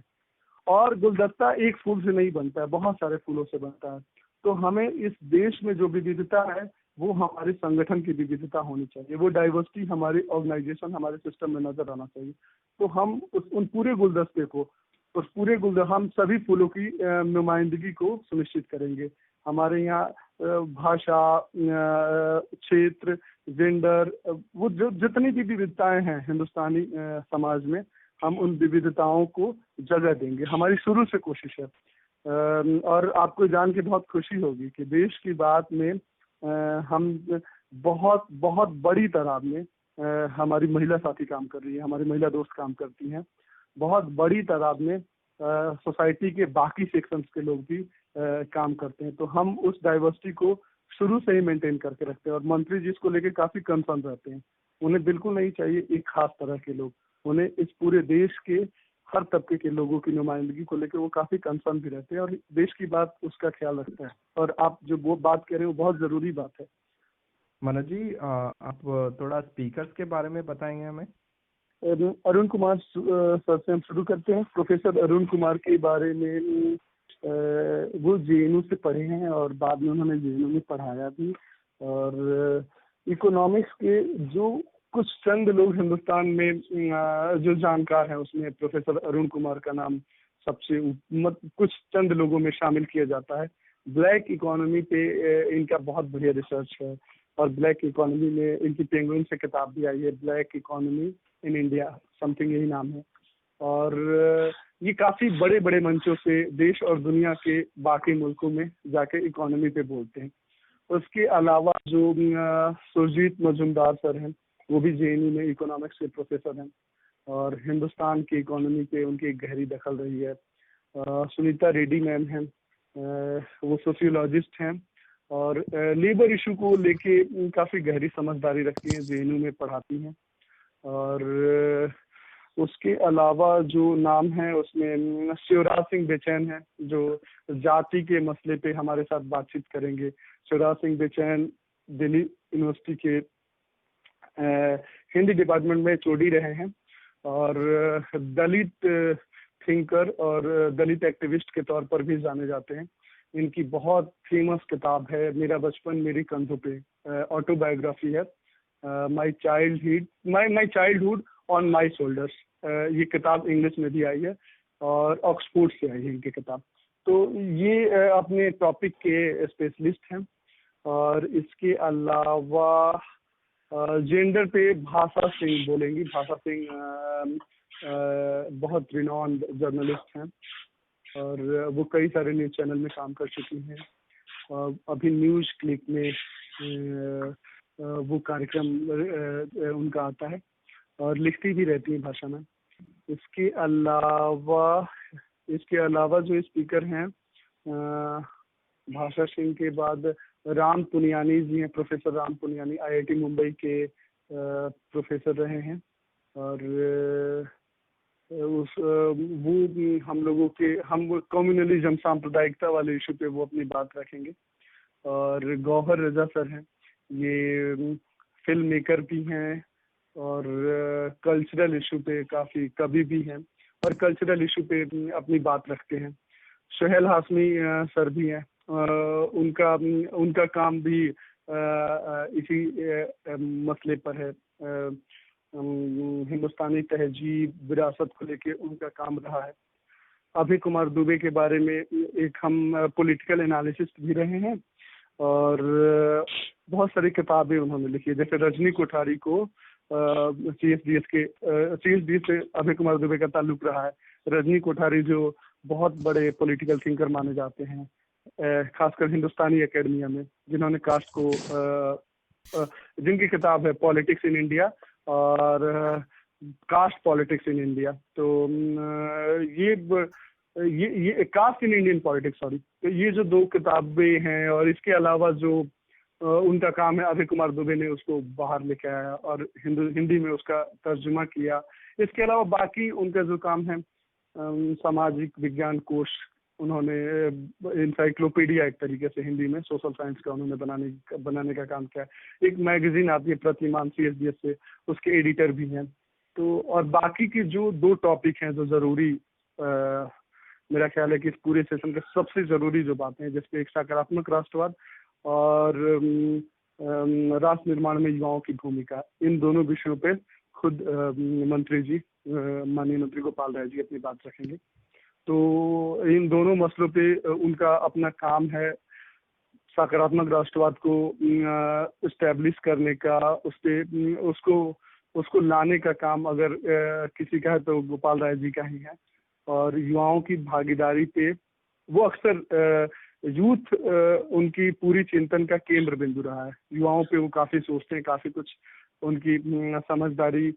और गुलदस्ता एक फूल से नहीं बनता है, बहुत सारे फूलों से बनता है। तो हमें इस देश में जो विविधता है वो हमारे संगठन की विविधता होनी चाहिए, वो डाइवर्सिटी हमारे ऑर्गेनाइजेशन हमारे सिस्टम में नजर आना चाहिए। तो हम उन पूरे गुलदस्ते को हम सभी फूलों की नुमाइंदगी को सुनिश्चित करेंगे। हमारे यहाँ भाषा, क्षेत्र, जेंडर, वो जो जितनी भी विविधताएं हैं हिंदुस्तानी समाज में, हम उन विविधताओं को जगह देंगे। हमारी शुरू से कोशिश है। और आपको जान के बहुत खुशी होगी कि देश की बात में हम बहुत बहुत बड़ी तादाद में हमारी महिला साथी काम कर रही है, हमारी महिला दोस्त काम करती हैं। बहुत बड़ी तादाद में सोसाइटी के बाकी सेक्शंस के लोग भी काम करते हैं। तो हम उस डाइवर्सिटी को शुरू से ही मेंटेन करके रखते हैं और मंत्री जी इसको लेके काफी कंसर्न रहते हैं। उन्हें बिल्कुल नहीं चाहिए एक खास तरह के लोग, उन्हें इस पूरे देश के हर तबके के लोगों की नुमाइंदगी को लेकर वो काफी कंसर्न भी रहते हैं और देश की बात उसका ख्याल रखता है। और आप जो वो बात कह रहे हैं वो बहुत जरूरी बात है। मनोज जी, आप थोड़ा स्पीकर्स के बारे में बताएंगे हमें। अरुण कुमार सर से हम शुरू करते हैं। प्रोफेसर अरुण कुमार के बारे में वो जेएनयू से पढ़े हैं और बाद में उन्होंने जेएनयू में पढ़ाया भी। और इकोनॉमिक्स के जो कुछ चंद लोग हिंदुस्तान में जो जानकार हैं, उसमें प्रोफेसर अरुण कुमार का नाम सबसे कुछ चंद लोगों में शामिल किया जाता है। ब्लैक इकोनॉमी पे इनका बहुत बढ़िया रिसर्च है, और ब्लैक इकोनॉमी में इनकी पेंगुइन से किताब भी आई है, black economy in India something, यही नाम है। और ये काफी बड़े बड़े मंचों से देश और दुनिया के बाकी मुल्कों में जाके इकोनॉमी पे बोलते हैं। उसके अलावा जो सुरजीत मजूमदार सर हैं, वो भी जेएनयू में इकोनॉमिक्स के प्रोफेसर हैं, और हिंदुस्तान की इकोनॉमी पे उनकी एक गहरी दखल रही है। सुनीता रेड्डी मैम हैं, वो सोशियोलॉजिस्ट हैं, और लेबर इशू को लेके काफ़ी गहरी समझदारी रखती हैं, जेएनयू में पढ़ाती हैं। और उसके अलावा जो नाम है उसमें शिवराज सिंह बेचैन है, जो जाति के मसले पे हमारे साथ बातचीत करेंगे। शिवराज सिंह बेचैन दिल्ली यूनिवर्सिटी के हिंदी डिपार्टमेंट में चोडी रहे हैं, और दलित थिंकर और दलित एक्टिविस्ट के तौर पर भी जाने जाते हैं। इनकी बहुत फेमस किताब है मेरा बचपन मेरी कंधों पे, ऑटोबायोग्राफी है, my childhood on my shoulders. ये किताब इंग्लिश में भी आई है और ऑक्सफोर्ड से आई है इनकी किताब। तो ये अपने टॉपिक के स्पेशलिस्ट हैं। और इसके अलावा जेंडर पे भाषा सिंह बोलेंगी। भाषा सिंह बहुत रिनॉन्ड जर्नलिस्ट हैं, और वो कई सारे न्यूज़ चैनल में काम कर चुकी हैं। अभी न्यूज़ क्लिक में वो कार्यक्रम उनका आता है, और लिखती भी रहती हैं भाषा में। इसके अलावा जो स्पीकर हैं, भाषा सिंह के बाद राम पुनियानी जी हैं, प्रोफेसर राम पुनियानी आईआईटी मुंबई के प्रोफेसर रहे हैं। और वो भी हम कम्युनलिज्म सांप्रदायिकता वाले इशू पे वो अपनी बात रखेंगे। और गौहर रजा सर हैं, ये फिल्म मेकर भी हैं, और कल्चरल इशू पे काफ़ी कवि भी हैं, और कल्चरल इशू पे अपनी बात रखते हैं। सोहेल हाशमी सर भी हैं, उनका काम भी इसी मसले पर है। हिंदुस्तानी तहजीब विरासत को लेके उनका काम रहा है। अभय कुमार दुबे के बारे में एक हम पॉलिटिकल एनालिसिस्ट भी रहे हैं, और बहुत सारी किताबें उन्होंने लिखी है। जैसे रजनी कोठारी को सीएसडीएस से अभय कुमार दुबे का ताल्लुक रहा है। रजनी कोठारी जो बहुत बड़े पॉलिटिकल थिंकर माने जाते हैं, खासकर हिंदुस्तानी एकेडमिया में, जिन्होंने कास्ट को जिनकी किताब है पॉलिटिक्स इन इंडिया और कास्ट पॉलिटिक्स इन इंडिया। तो ये caste in Indian politics, sorry. तो ये जो दो किताबें हैं, और इसके अलावा जो उनका काम है, अभय कुमार दुबे ने उसको बाहर लेके आया और हिंदी में उसका तर्जुमा किया। इसके अलावा बाकी उनका जो काम है, सामाजिक विज्ञान कोश उन्होंने इंसाइक्लोपीडिया एक तरीके से हिंदी में सोशल साइंस का उन्होंने बनाने का काम किया। एक मैगजीन आती है प्रतिमान सीएसडीएस से, उसके एडिटर भी हैं। तो और बाकी की जो दो टॉपिक हैं जो ज़रूरी, मेरा ख्याल है कि इस पूरे सेशन के सबसे ज़रूरी जो बातें हैं, जिसपे एक सकारात्मक राष्ट्रवाद और राष्ट्र निर्माण में युवाओं की भूमिका, इन दोनों विषयों पे खुद मंत्री जी, माननीय मंत्री गोपाल राय जी अपनी बात रखेंगे। तो इन दोनों मसलों पे उनका अपना काम है, सकारात्मक राष्ट्रवाद को इस्टेब्लिश करने का, उसको लाने का काम अगर किसी का है तो गोपाल राय जी का ही है। और युवाओं की भागीदारी पे वो अक्सर यूथ उनकी पूरी चिंतन का केंद्र बिंदु रहा है। युवाओं पे वो काफ़ी सोचते हैं, काफ़ी कुछ उनकी समझदारी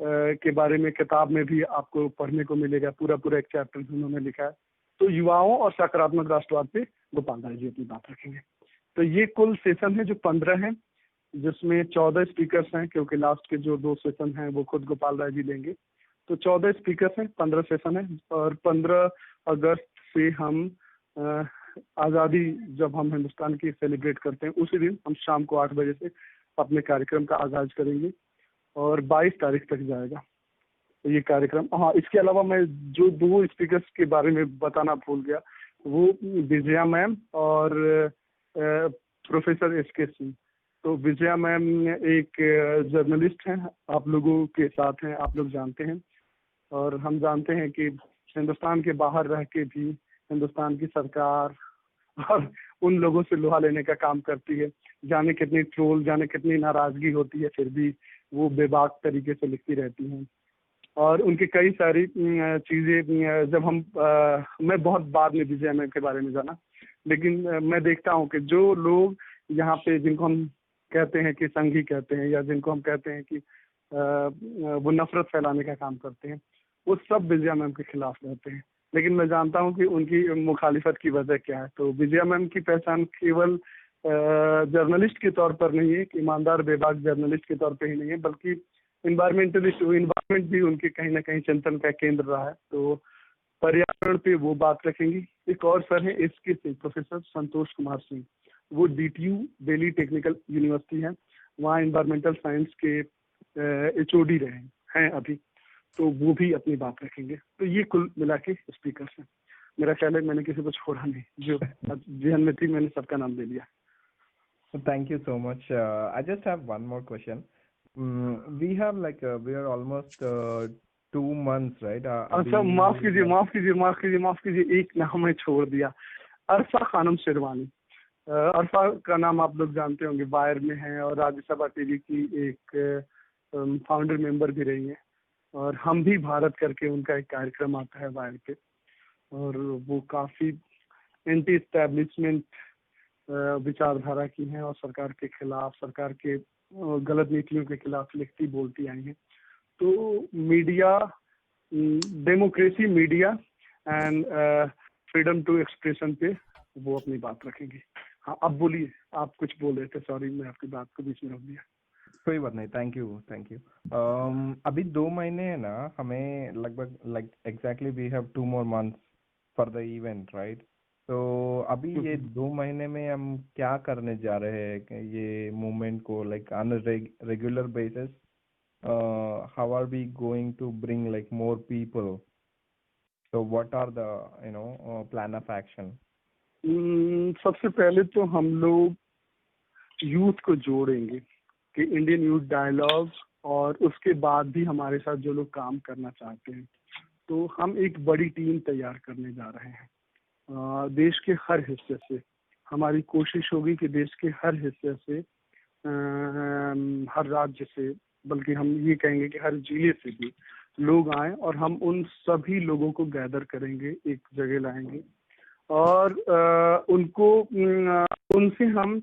के बारे में किताब में भी आपको पढ़ने को मिलेगा। पूरा एक चैप्टर उन्होंने लिखा है। तो युवाओं और सकारात्मक राष्ट्रवाद पे गोपाल राय जी अपनी बात रखेंगे। तो ये कुल सेशन है जो 15 हैं, जिसमें 14 स्पीकर्स हैं, क्योंकि लास्ट के जो 2 सेशन हैं वो खुद गोपाल राय जी लेंगे। तो 14 स्पीकर्स हैं, 15 सेशन है। और 15 अगस्त से हम आज़ादी जब हम हिंदुस्तान की सेलिब्रेट करते हैं, उसी दिन हम शाम को 8 बजे से अपने कार्यक्रम का आगाज करेंगे और 22 तारीख तक जाएगा तो ये कार्यक्रम। हाँ, इसके अलावा मैं जो 2 स्पीकर्स के बारे में बताना भूल गया, वो विजया मैम और प्रोफेसर एसके सिंह। तो विजया मैम एक जर्नलिस्ट हैं, आप लोगों के साथ हैं, आप लोग जानते हैं, और हम जानते हैं कि हिंदुस्तान के बाहर रह के भी हिंदुस्तान की सरकार और उन लोगों से लोहा लेने का काम करती है। जाने कितनी ट्रोल, जाने कितनी नाराजगी होती है, फिर भी वो बेबाक तरीके से लिखती रहती हैं। और उनकी कई सारी चीज़ें जब मैं बहुत बाद में विजया मैम के बारे में जाना, लेकिन मैं देखता हूँ कि जो लोग यहाँ पे, जिनको हम कहते हैं कि संघी कहते हैं, या जिनको हम कहते हैं कि वो नफरत फैलाने का काम करते हैं, वो सब विजया मैम के खिलाफ रहते हैं। लेकिन मैं जानता हूँ कि उनकी मुखालिफत की वजह क्या है। तो विजया मैम की पहचान केवल जर्नलिस्ट के तौर पर नहीं है, ईमानदार बेबाक जर्नलिस्ट के तौर पर ही नहीं है, बल्कि इन्वायरमेंट भी उनके कहीं ना कहीं चिंतन का केंद्र रहा है। तो पर्यावरण पे वो बात रखेंगी। एक और सर है इसके से, प्रोफेसर संतोष कुमार सिंह, वो DTU दिल्ली टेक्निकल यूनिवर्सिटी है, वहाँ इन्वायरमेंटल साइंस के HOD रहे हैं अभी, तो वो भी अपनी बात रखेंगे। तो ये कुल मिला के स्पीकर्स हैं। मेरा ख्याल है मैंने किसी को छोड़ा नहीं, जो जहन में थी मैंने सबका नाम ले लिया। Thank you so much. I just have one more question. We have we are almost 2 months, right? अच्छा, माफ कीजिए, एक नाम मैं छोड़ दिया, अरफा खानम शेरवानी। अरफा का नाम आप लोग जानते होंगे, वायर में है और राज्यसभा टीवी की एक फाउंडर मेंबर भी रही हैं, और हम भी भारत करके उनका एक कार्यक्रम आता है वायर पे, और वो काफ़ी एंटी एस्टेब्लिशमेंट विचारधारा की हैं और सरकार के खिलाफ, सरकार के गलत नीतियों के खिलाफ लिखती बोलती आई हैं। तो media, democracy, media and freedom to expression पे वो अपनी बात रखेंगे। हाँ, अब बोलिए, आप कुछ बोल रहे थे, सॉरी मैं आपकी बात को बीच में रोक दिया। कोई बात नहीं, थैंक यू। अभी 2 महीने है ना, हमें लगभग exactly we have 2 more months for the event, right? तो अभी ये 2 महीने में हम क्या करने जा रहे हैं ये मूवमेंट को, on regular basis how are we going to bring more people? So what are the plan of action? सबसे पहले तो हम लोग यूथ को जोड़ेंगे कि इंडियन यूथ डायलॉग, और उसके बाद भी हमारे साथ जो लोग काम करना चाहते हैं, तो हम एक बड़ी टीम तैयार करने जा रहे हैं। देश के हर हिस्से से हमारी कोशिश होगी कि देश के हर हिस्से से, हर राज्य से, बल्कि हम ये कहेंगे कि हर जिले से भी लोग आए, और हम उन सभी लोगों को गैदर करेंगे, एक जगह लाएंगे, और उनसे हम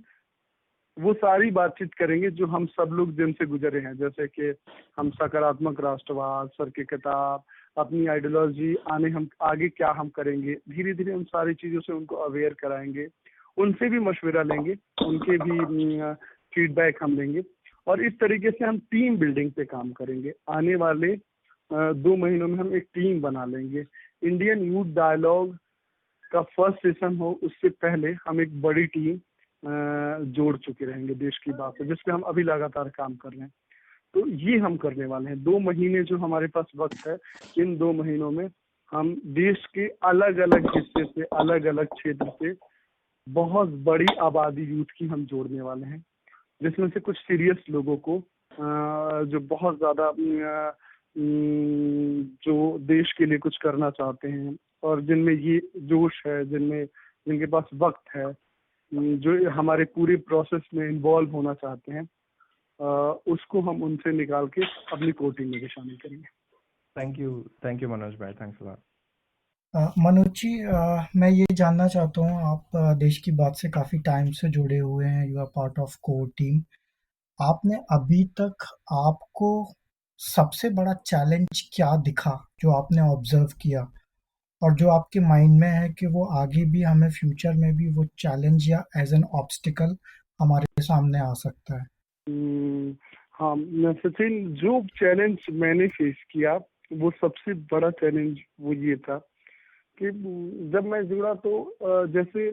वो सारी बातचीत करेंगे जो हम सब लोग जिनसे गुजरे हैं, जैसे कि हम सकारात्मक राष्ट्रवाद, सर की किताब, अपनी आइडियोलॉजी, हम आगे क्या हम करेंगे, धीरे धीरे उन सारी चीज़ों से उनको अवेयर कराएंगे, उनसे भी मशवरा लेंगे, उनके भी फीडबैक हम लेंगे, और इस तरीके से हम टीम बिल्डिंग पे काम करेंगे। आने वाले 2 महीनों में हम एक टीम बना लेंगे। इंडियन यूथ डायलॉग का फर्स्ट सेशन हो उससे पहले हम एक बड़ी टीम जोड़ चुके रहेंगे देश की बात से, जिसपे हम अभी लगातार काम कर रहे हैं। तो ये हम करने वाले हैं। 2 महीने जो हमारे पास वक्त है, इन 2 महीनों में हम देश के अलग अलग हिस्से से, अलग अलग क्षेत्र से बहुत बड़ी आबादी यूथ की हम जोड़ने वाले हैं, जिसमें से कुछ सीरियस लोगों को जो बहुत ज़्यादा जो देश के लिए कुछ करना चाहते हैं, और जिनमें ये जोश है, जिनके पास वक्त है, जो हमारे पूरे प्रोसेस में इन्वॉल्व होना चाहते हैं, उसको हम उनसे निकाल के अपनी कोटिंग में भी शामिल करेंगे। थैंक यू मनोज भाई, thanks a lot. Manoj ji, मैं ये जानना चाहता हूँ, आप देश की बात से काफ़ी टाइम से जुड़े हुए हैं, you are part of core team. आपने अभी तक आपको सबसे बड़ा चैलेंज क्या दिखा जो आपने ऑब्जर्व किया, और जो आपके माइंड में है कि वो आगे भी हमें फ्यूचर में भी वो चैलेंज या एज एन ऑब्स्टिकल हमारे सामने आ सकता है? हाँ सचिन, जो चैलेंज मैंने फेस किया, वो सबसे बड़ा चैलेंज वो ये था कि जब मैं जुड़ा तो जैसे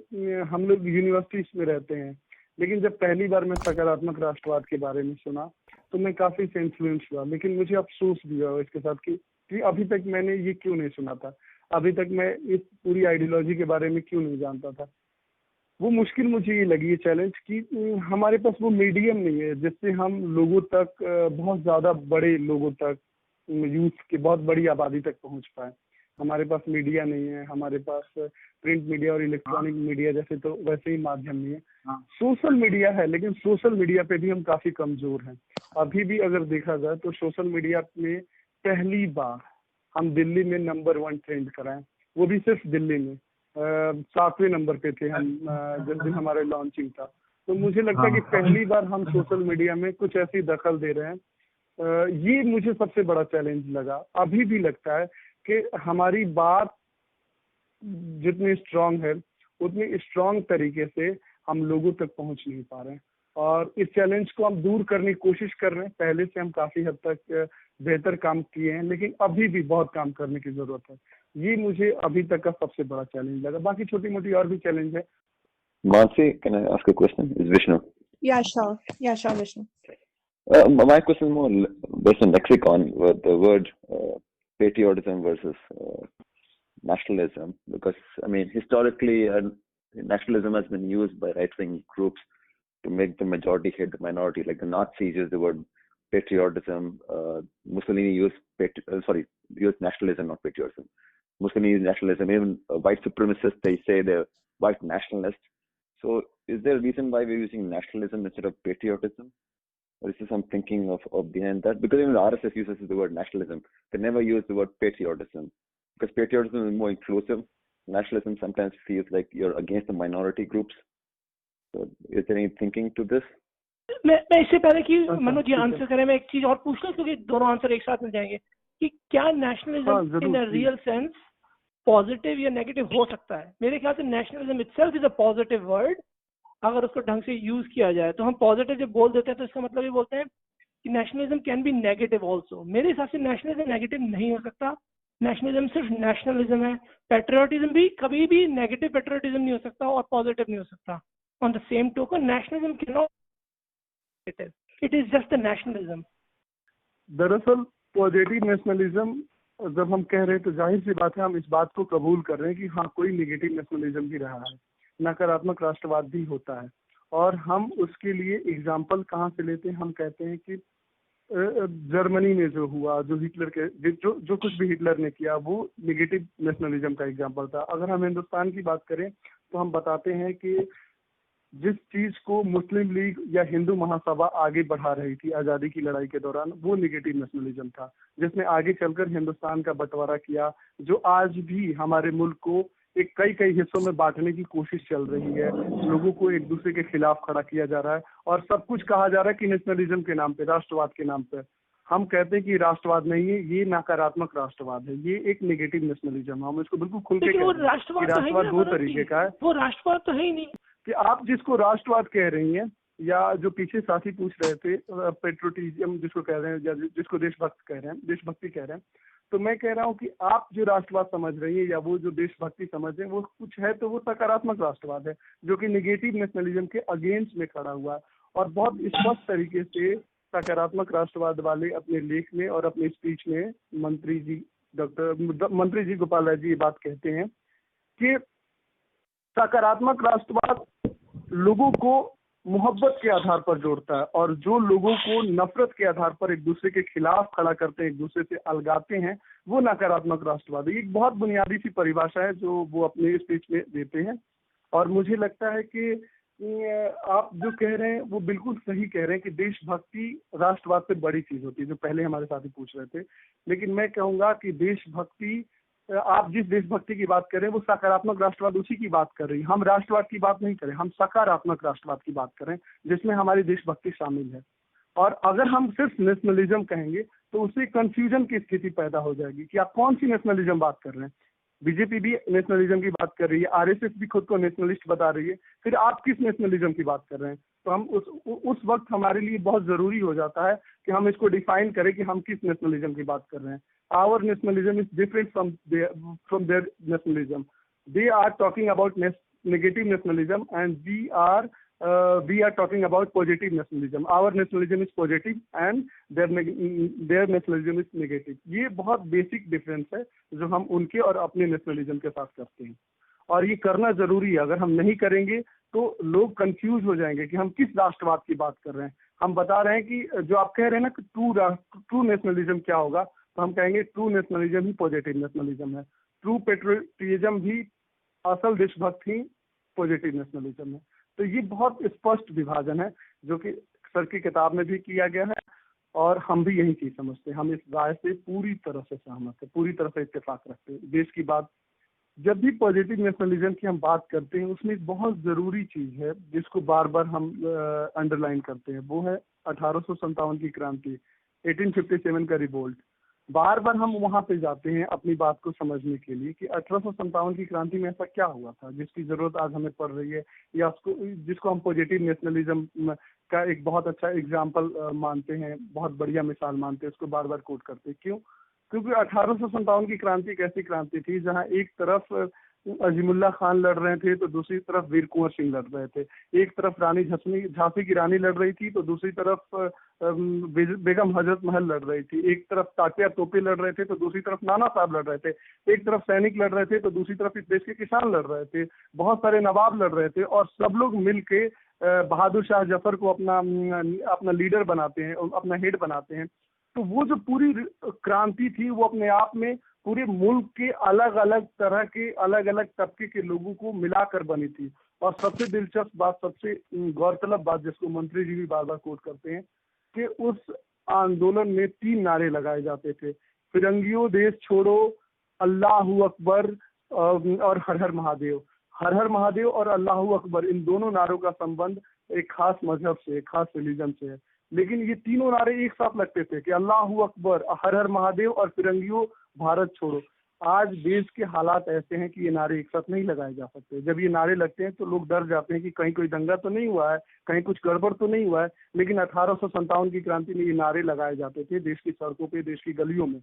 हम लोग यूनिवर्सिटीज में रहते हैं, लेकिन जब पहली बार मैं सकारात्मक राष्ट्रवाद के बारे में सुना तो मैं काफ़ी से इन्फ्लुएंस हुआ, लेकिन मुझे अफसोस भी हुआ इसके साथ कि अभी तक मैंने ये क्यों नहीं सुना था, अभी तक मैं इस पूरी आइडियोलॉजी के बारे में क्यों नहीं जानता था। वो मुश्किल मुझे ये लगी है चैलेंज कि हमारे पास वो मीडियम नहीं है जिससे हम लोगों तक बहुत ज़्यादा बड़े लोगों तक, यूथ की बहुत बड़ी आबादी तक पहुंच पाए। हमारे पास मीडिया नहीं है, हमारे पास प्रिंट मीडिया और इलेक्ट्रॉनिक मीडिया जैसे तो वैसे ही माध्यम नहीं है। सोशल मीडिया है, लेकिन सोशल मीडिया पे भी हम काफ़ी कमज़ोर हैं। अभी भी अगर देखा जाए तो सोशल मीडिया में पहली बार हम दिल्ली में नंबर 1 ट्रेंड कराएं, वो भी सिर्फ दिल्ली में। 7वें नंबर पे थे हम जिस दिन हमारे लॉन्चिंग था। तो मुझे लगता है कि पहली बार हम सोशल मीडिया में कुछ ऐसी दखल दे रहे हैं। ये मुझे सबसे बड़ा चैलेंज लगा। अभी भी लगता है कि हमारी बात जितनी स्ट्रांग है उतनी स्ट्रांग तरीके से हम लोगों तक पहुंच नहीं पा रहे हैं, और इस चैलेंज को हम दूर करने की कोशिश कर रहे हैं। पहले से हम काफी हद तक बेहतर काम किए हैं, लेकिन अभी भी बहुत काम करने की जरूरत है। ये मुझे अभी तक का सबसे बड़ा चैलेंज लगा। बाकी छोटी मोटी और भी चैलेंज है। Mansi, can I ask a question? Is Vishnu? Yeah, sure. Yeah, sure, Vishnu. My question is more based on lexicon with the word patriotism versus nationalism, because I mean historically nationalism has been used by right-wing groups to make the majority hate the minority. Like the Nazis used the word patriotism. Mussolini used nationalism, not patriotism. Mussolini used nationalism. Even white supremacists, they say they're white nationalists. So is there a reason why we're using nationalism instead of patriotism? Or is there some thinking of behind that? Because even the RSS uses the word nationalism. They never use the word patriotism, because patriotism is more inclusive. Nationalism sometimes feels like you're against the minority groups. So is there any thinking to this? मैं इससे पहले कि मनोज जी आंसर करें, मैं एक चीज और पूछ लूं, क्योंकि दोनों आंसर एक साथ मिल जाएंगे, कि क्या nationalism in a real sense positive या नेगेटिव हो सकता है? मेरे ख्याल से nationalism itself is a positive word, अगर उसको ढंग से यूज किया जाए। तो हम पॉजिटिव जब बोल देते हैं तो इसका मतलब ये बोलते हैं कि nationalism can be negative also. मेरे हिसाब से नेशनलिज्म नेगेटिव नहीं हो सकता। नेशनलिज्म सिर्फ नेशनलिज्म है। पेट्रियोटिज्म भी कभी भी नेगेटिव पेट्रियोटिज्म नहीं हो सकता और पॉजिटिव नहीं हो सकता। On the same token nationalism can not, it is just the nationalism. दरअसल पॉजिटिव नेशनलिज्म जब हम कह रहे हैं तो जाहिर सी बात है हम इस बात को कबूल कर रहे हैं कि हाँ कोई निगेटिव नेशनलिज्म भी रहा है, नकारात्मक राष्ट्रवाद भी होता है। और हम उसके लिए एग्जाम्पल कहाँ से लेते हैं? हम कहते हैं कि जर्मनी में जो हुआ, जो हिटलर के जो कुछ भी हिटलर ने किया वो निगेटिव नेशनलिज्म का एग्जाम्पल था। अगर हम हिंदुस्तान की बात करें तो हम बताते हैं कि जिस चीज को मुस्लिम लीग या हिंदू महासभा आगे बढ़ा रही थी आज़ादी की लड़ाई के दौरान, वो निगेटिव नेशनलिज्म था, जिसने आगे चलकर हिंदुस्तान का बंटवारा किया, जो आज भी हमारे मुल्क को एक कई हिस्सों में बांटने की कोशिश चल रही है। लोगों को एक दूसरे के खिलाफ खड़ा किया जा रहा है और सब कुछ कहा जा रहा है कि नेशनलिज्म के नाम पे, राष्ट्रवाद के नाम पे। हम कहते हैं कि राष्ट्रवाद नहीं है, ये नकारात्मक राष्ट्रवाद है, ये एक निगेटिव नेशनलिज्म है। हम इसको बिल्कुल खुल के कहते हैं। राष्ट्रवाद दो तरीके का है। वो राष्ट्रवाद तो है ही नहीं कि आप जिसको राष्ट्रवाद कह रही हैं, या जो पीछे साथी पूछ रहे थे पेट्रोटिज्म जिसको कह रहे हैं, या जिसको देशभक्त कह रहे हैं, देशभक्ति कह रहे हैं, तो मैं कह रहा हूँ कि आप जो राष्ट्रवाद समझ रही है या वो जो देशभक्ति समझ रहे हैं, वो कुछ है तो वो सकारात्मक राष्ट्रवाद है, जो कि निगेटिव नेशनलिज्म के अगेंस्ट में खड़ा हुआ है। और बहुत स्पष्ट तरीके से सकारात्मक राष्ट्रवाद वाले अपने लेख में और अपने स्पीच में मंत्री जी गोपाल राय जी ये बात कहते हैं कि सकारात्मक राष्ट्रवाद लोगों को मोहब्बत के आधार पर जोड़ता है, और जो लोगों को नफरत के आधार पर एक दूसरे के खिलाफ खड़ा करते हैं, एक दूसरे से अलगाते हैं, वो नकारात्मक राष्ट्रवाद है। ये एक बहुत बुनियादी सी परिभाषा है जो वो अपने स्पीच में देते हैं। और मुझे लगता है कि आप जो कह रहे हैं वो बिल्कुल सही कह रहे हैं कि देशभक्ति राष्ट्रवाद से बड़ी चीज होती है, जो पहले हमारे साथी पूछ रहे थे। लेकिन मैं कहूँगा कि देशभक्ति, आप जिस देशभक्ति की बात कर रहे हैं वो सकारात्मक राष्ट्रवाद उसी की बात कर रही है। हम राष्ट्रवाद की बात नहीं करें, हम सकारात्मक राष्ट्रवाद की बात करें जिसमें हमारी देशभक्ति शामिल है। और अगर हम सिर्फ नेशनलिज्म कहेंगे तो उससे कंफ्यूजन की स्थिति पैदा हो जाएगी कि आप कौन सी नेशनलिज्म बात कर रहे हैं। बीजेपी भी नेशनलिज्म की बात कर रही है, आरएसएस भी खुद को नेशनलिस्ट बता रही है, फिर आप किस नेशनलिज्म की बात कर रहे हैं? तो हम उस वक्त हमारे लिए बहुत जरूरी हो जाता है कि हम इसको डिफाइन करें कि हम किस नेशनलिज्म की बात कर रहे हैं। Our nationalism is different from their nationalism. They are talking about negative nationalism, and we are talking about positive nationalism. Our nationalism is positive and their nationalism is negative. ये बहुत बेसिक डिफरेंस है जो हम उनके और अपने नेशनलिज्म के साथ करते हैं। और ये करना जरूरी है। अगर हम नहीं करेंगे तो लोग कंफ्यूज हो जाएंगे कि हम किस राष्ट्रवाद की बात कर रहे हैं। हम बता रहे हैं कि जो आप कह रहे हैं ना कि ट्रू नेशनलिज्म क्या होगा, तो हम कहेंगे ट्रू नेशनलिज्म ही पॉजिटिव नेशनलिज्म है। ट्रू पेट्रियटिज्म भी, असल देशभक्त ही पॉजिटिव नेशनलिज्म है। तो ये बहुत स्पष्ट विभाजन है जो कि सर की किताब में भी किया गया है और हम भी यही चीज समझते हैं। हम इस राय से पूरी तरह से सहमत है, पूरी तरह से इत्तेफाक रखते हैं। देश की बात, जब भी पॉजिटिव नेशनलिज्म की हम बात करते हैं उसमें एक बहुत जरूरी चीज है जिसको बार बार हम अंडरलाइन करते हैं, वो है 1857 की क्रांति, 1857 का रिवोल्ट। बार बार हम वहां पे जाते हैं अपनी बात को समझने के लिए कि 1857 की क्रांति में ऐसा क्या हुआ था जिसकी जरूरत आज हमें पड़ रही है, या उसको जिसको हम पॉजिटिव नेशनलिज्म का एक बहुत अच्छा एग्जाम्पल मानते हैं, बहुत बढ़िया मिसाल मानते हैं, उसको बार बार कोट करते हैं। क्यों? क्योंकि 1857 की क्रांति एक ऐसी क्रांति थी जहां एक तरफ अजीमुल्ला खान लड़ रहे थे तो दूसरी तरफ वीर कुंवर सिंह लड़ रहे थे। एक तरफ रानी झांसी की रानी लड़ रही थी तो दूसरी तरफ बेगम हजरत महल लड़ रही थी। एक तरफ तात्या तोपे लड़ रहे थे तो दूसरी तरफ नाना साहब लड़ रहे थे। एक तरफ सैनिक लड़ रहे थे तो दूसरी तरफ इस देश के किसान लड़ रहे थे। बहुत सारे नवाब लड़ रहे थे और सब लोग मिल के बहादुर शाह जफर को अपना लीडर बनाते हैं, अपना हेड बनाते हैं। तो वो जो पूरी क्रांति थी वो अपने आप में पूरे मुल्क के अलग अलग तरह के अलग अलग तबके के लोगों को मिलाकर बनी थी। और सबसे दिलचस्प बात, सबसे गौरतलब बात जिसको मंत्री जी भी बार बार कोट करते हैं कि उस आंदोलन में 3 नारे लगाए जाते थे, फिरंगियों देश छोड़ो, अल्लाहू अकबर और हर हर महादेव। हर हर महादेव और अल्लाहू अकबर, इन दोनों नारों का संबंध एक खास मजहब से, एक खास रिलीजन से है। लेकिन ये तीनों नारे एक साथ लगते थे कि अल्लाहू अकबर, हर हर महादेव और फिरंगियों भारत छोड़ो। आज देश के हालात ऐसे हैं कि ये नारे एक साथ नहीं लगाए जा सकते। जब ये नारे लगते हैं तो लोग डर जाते हैं कि कहीं कोई दंगा तो नहीं हुआ है, कहीं कुछ गड़बड़ तो नहीं हुआ है। लेकिन 1857 की क्रांति में ये नारे लगाए जाते थे देश की सड़कों पे, देश की गलियों में।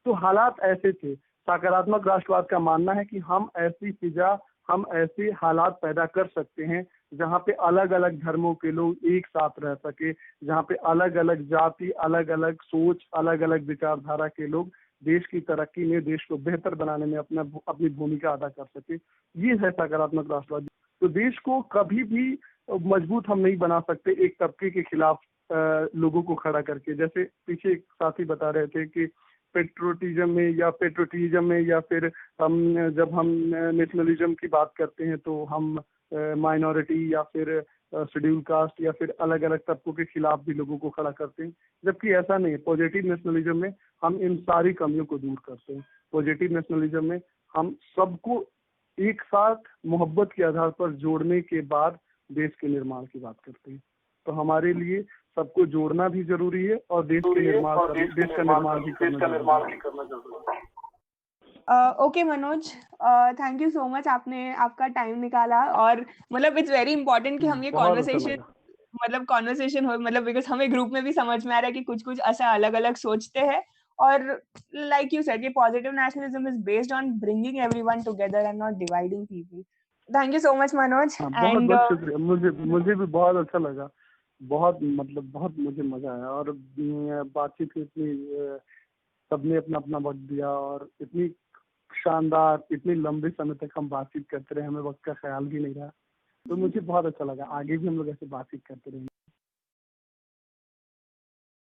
तो हालात ऐसे थे। सकारात्मक राष्ट्रवाद का मानना है कि हम ऐसी फिजा, हम ऐसे हालात पैदा कर सकते हैं जहाँ पे अलग अलग धर्मों के लोग एक साथ रह सके, जहाँ पे अलग अलग जाति, अलग अलग सोच, अलग अलग विचारधारा के लोग देश की तरक्की में, देश को बेहतर बनाने में अपनी भूमिका अदा कर सके। ये है सकारात्मक राष्ट्रवाद। तो देश को कभी भी मजबूत हम नहीं बना सकते एक तबके के खिलाफ लोगों को खड़ा करके। जैसे पीछे एक साथी बता रहे थे कि पेट्रोटिज्म में या फिर जब हम नेशनलिज्म की बात करते हैं तो हम माइनॉरिटी या फिर शेड्यूल कास्ट या फिर अलग अलग तबकों के खिलाफ भी लोगों को खड़ा करते हैं, जबकि ऐसा नहीं है। पॉजिटिव नेशनलिज्म में हम इन सारी कमियों को दूर करते हैं। पॉजिटिव नेशनलिज्म में हम सबको एक साथ मोहब्बत के आधार पर जोड़ने के बाद देश के निर्माण की बात करते हैं। तो हमारे लिए सबको जोड़ना भी जरूरी है और देश का निर्माण भी करना जरूरी है। Okay Manoj, thank you so much, आपने आपका टाइम निकाला। और मतलब इट्स वेरी इंपॉर्टेंट कि हम ये कॉन्वर्सेशन हो, मतलब बिकॉज हमें ग्रुप में भी समझ में आ रहा है कि कुछ कुछ ऐसा अलग अलग सोचते हैं। और like you said, positive nationalism is based on bringing everyone together and not dividing people. Thank you so much Manoj. बहुत बहुत शुक्रिया, मुझे भी बहुत अच्छा लगा, बहुत मुझे मजा आया। और बातचीत की इतनी सबने अपना अपना वक्त दिया और इतनी शानदार, इतनी लंबे समय तक हम बातचीत करते रहे, हमें वक्त का ख्याल भी नहीं रहा। तो मुझे बहुत अच्छा लगा। आगे भी हम लोग ऐसे बातचीत करते रहेंगे।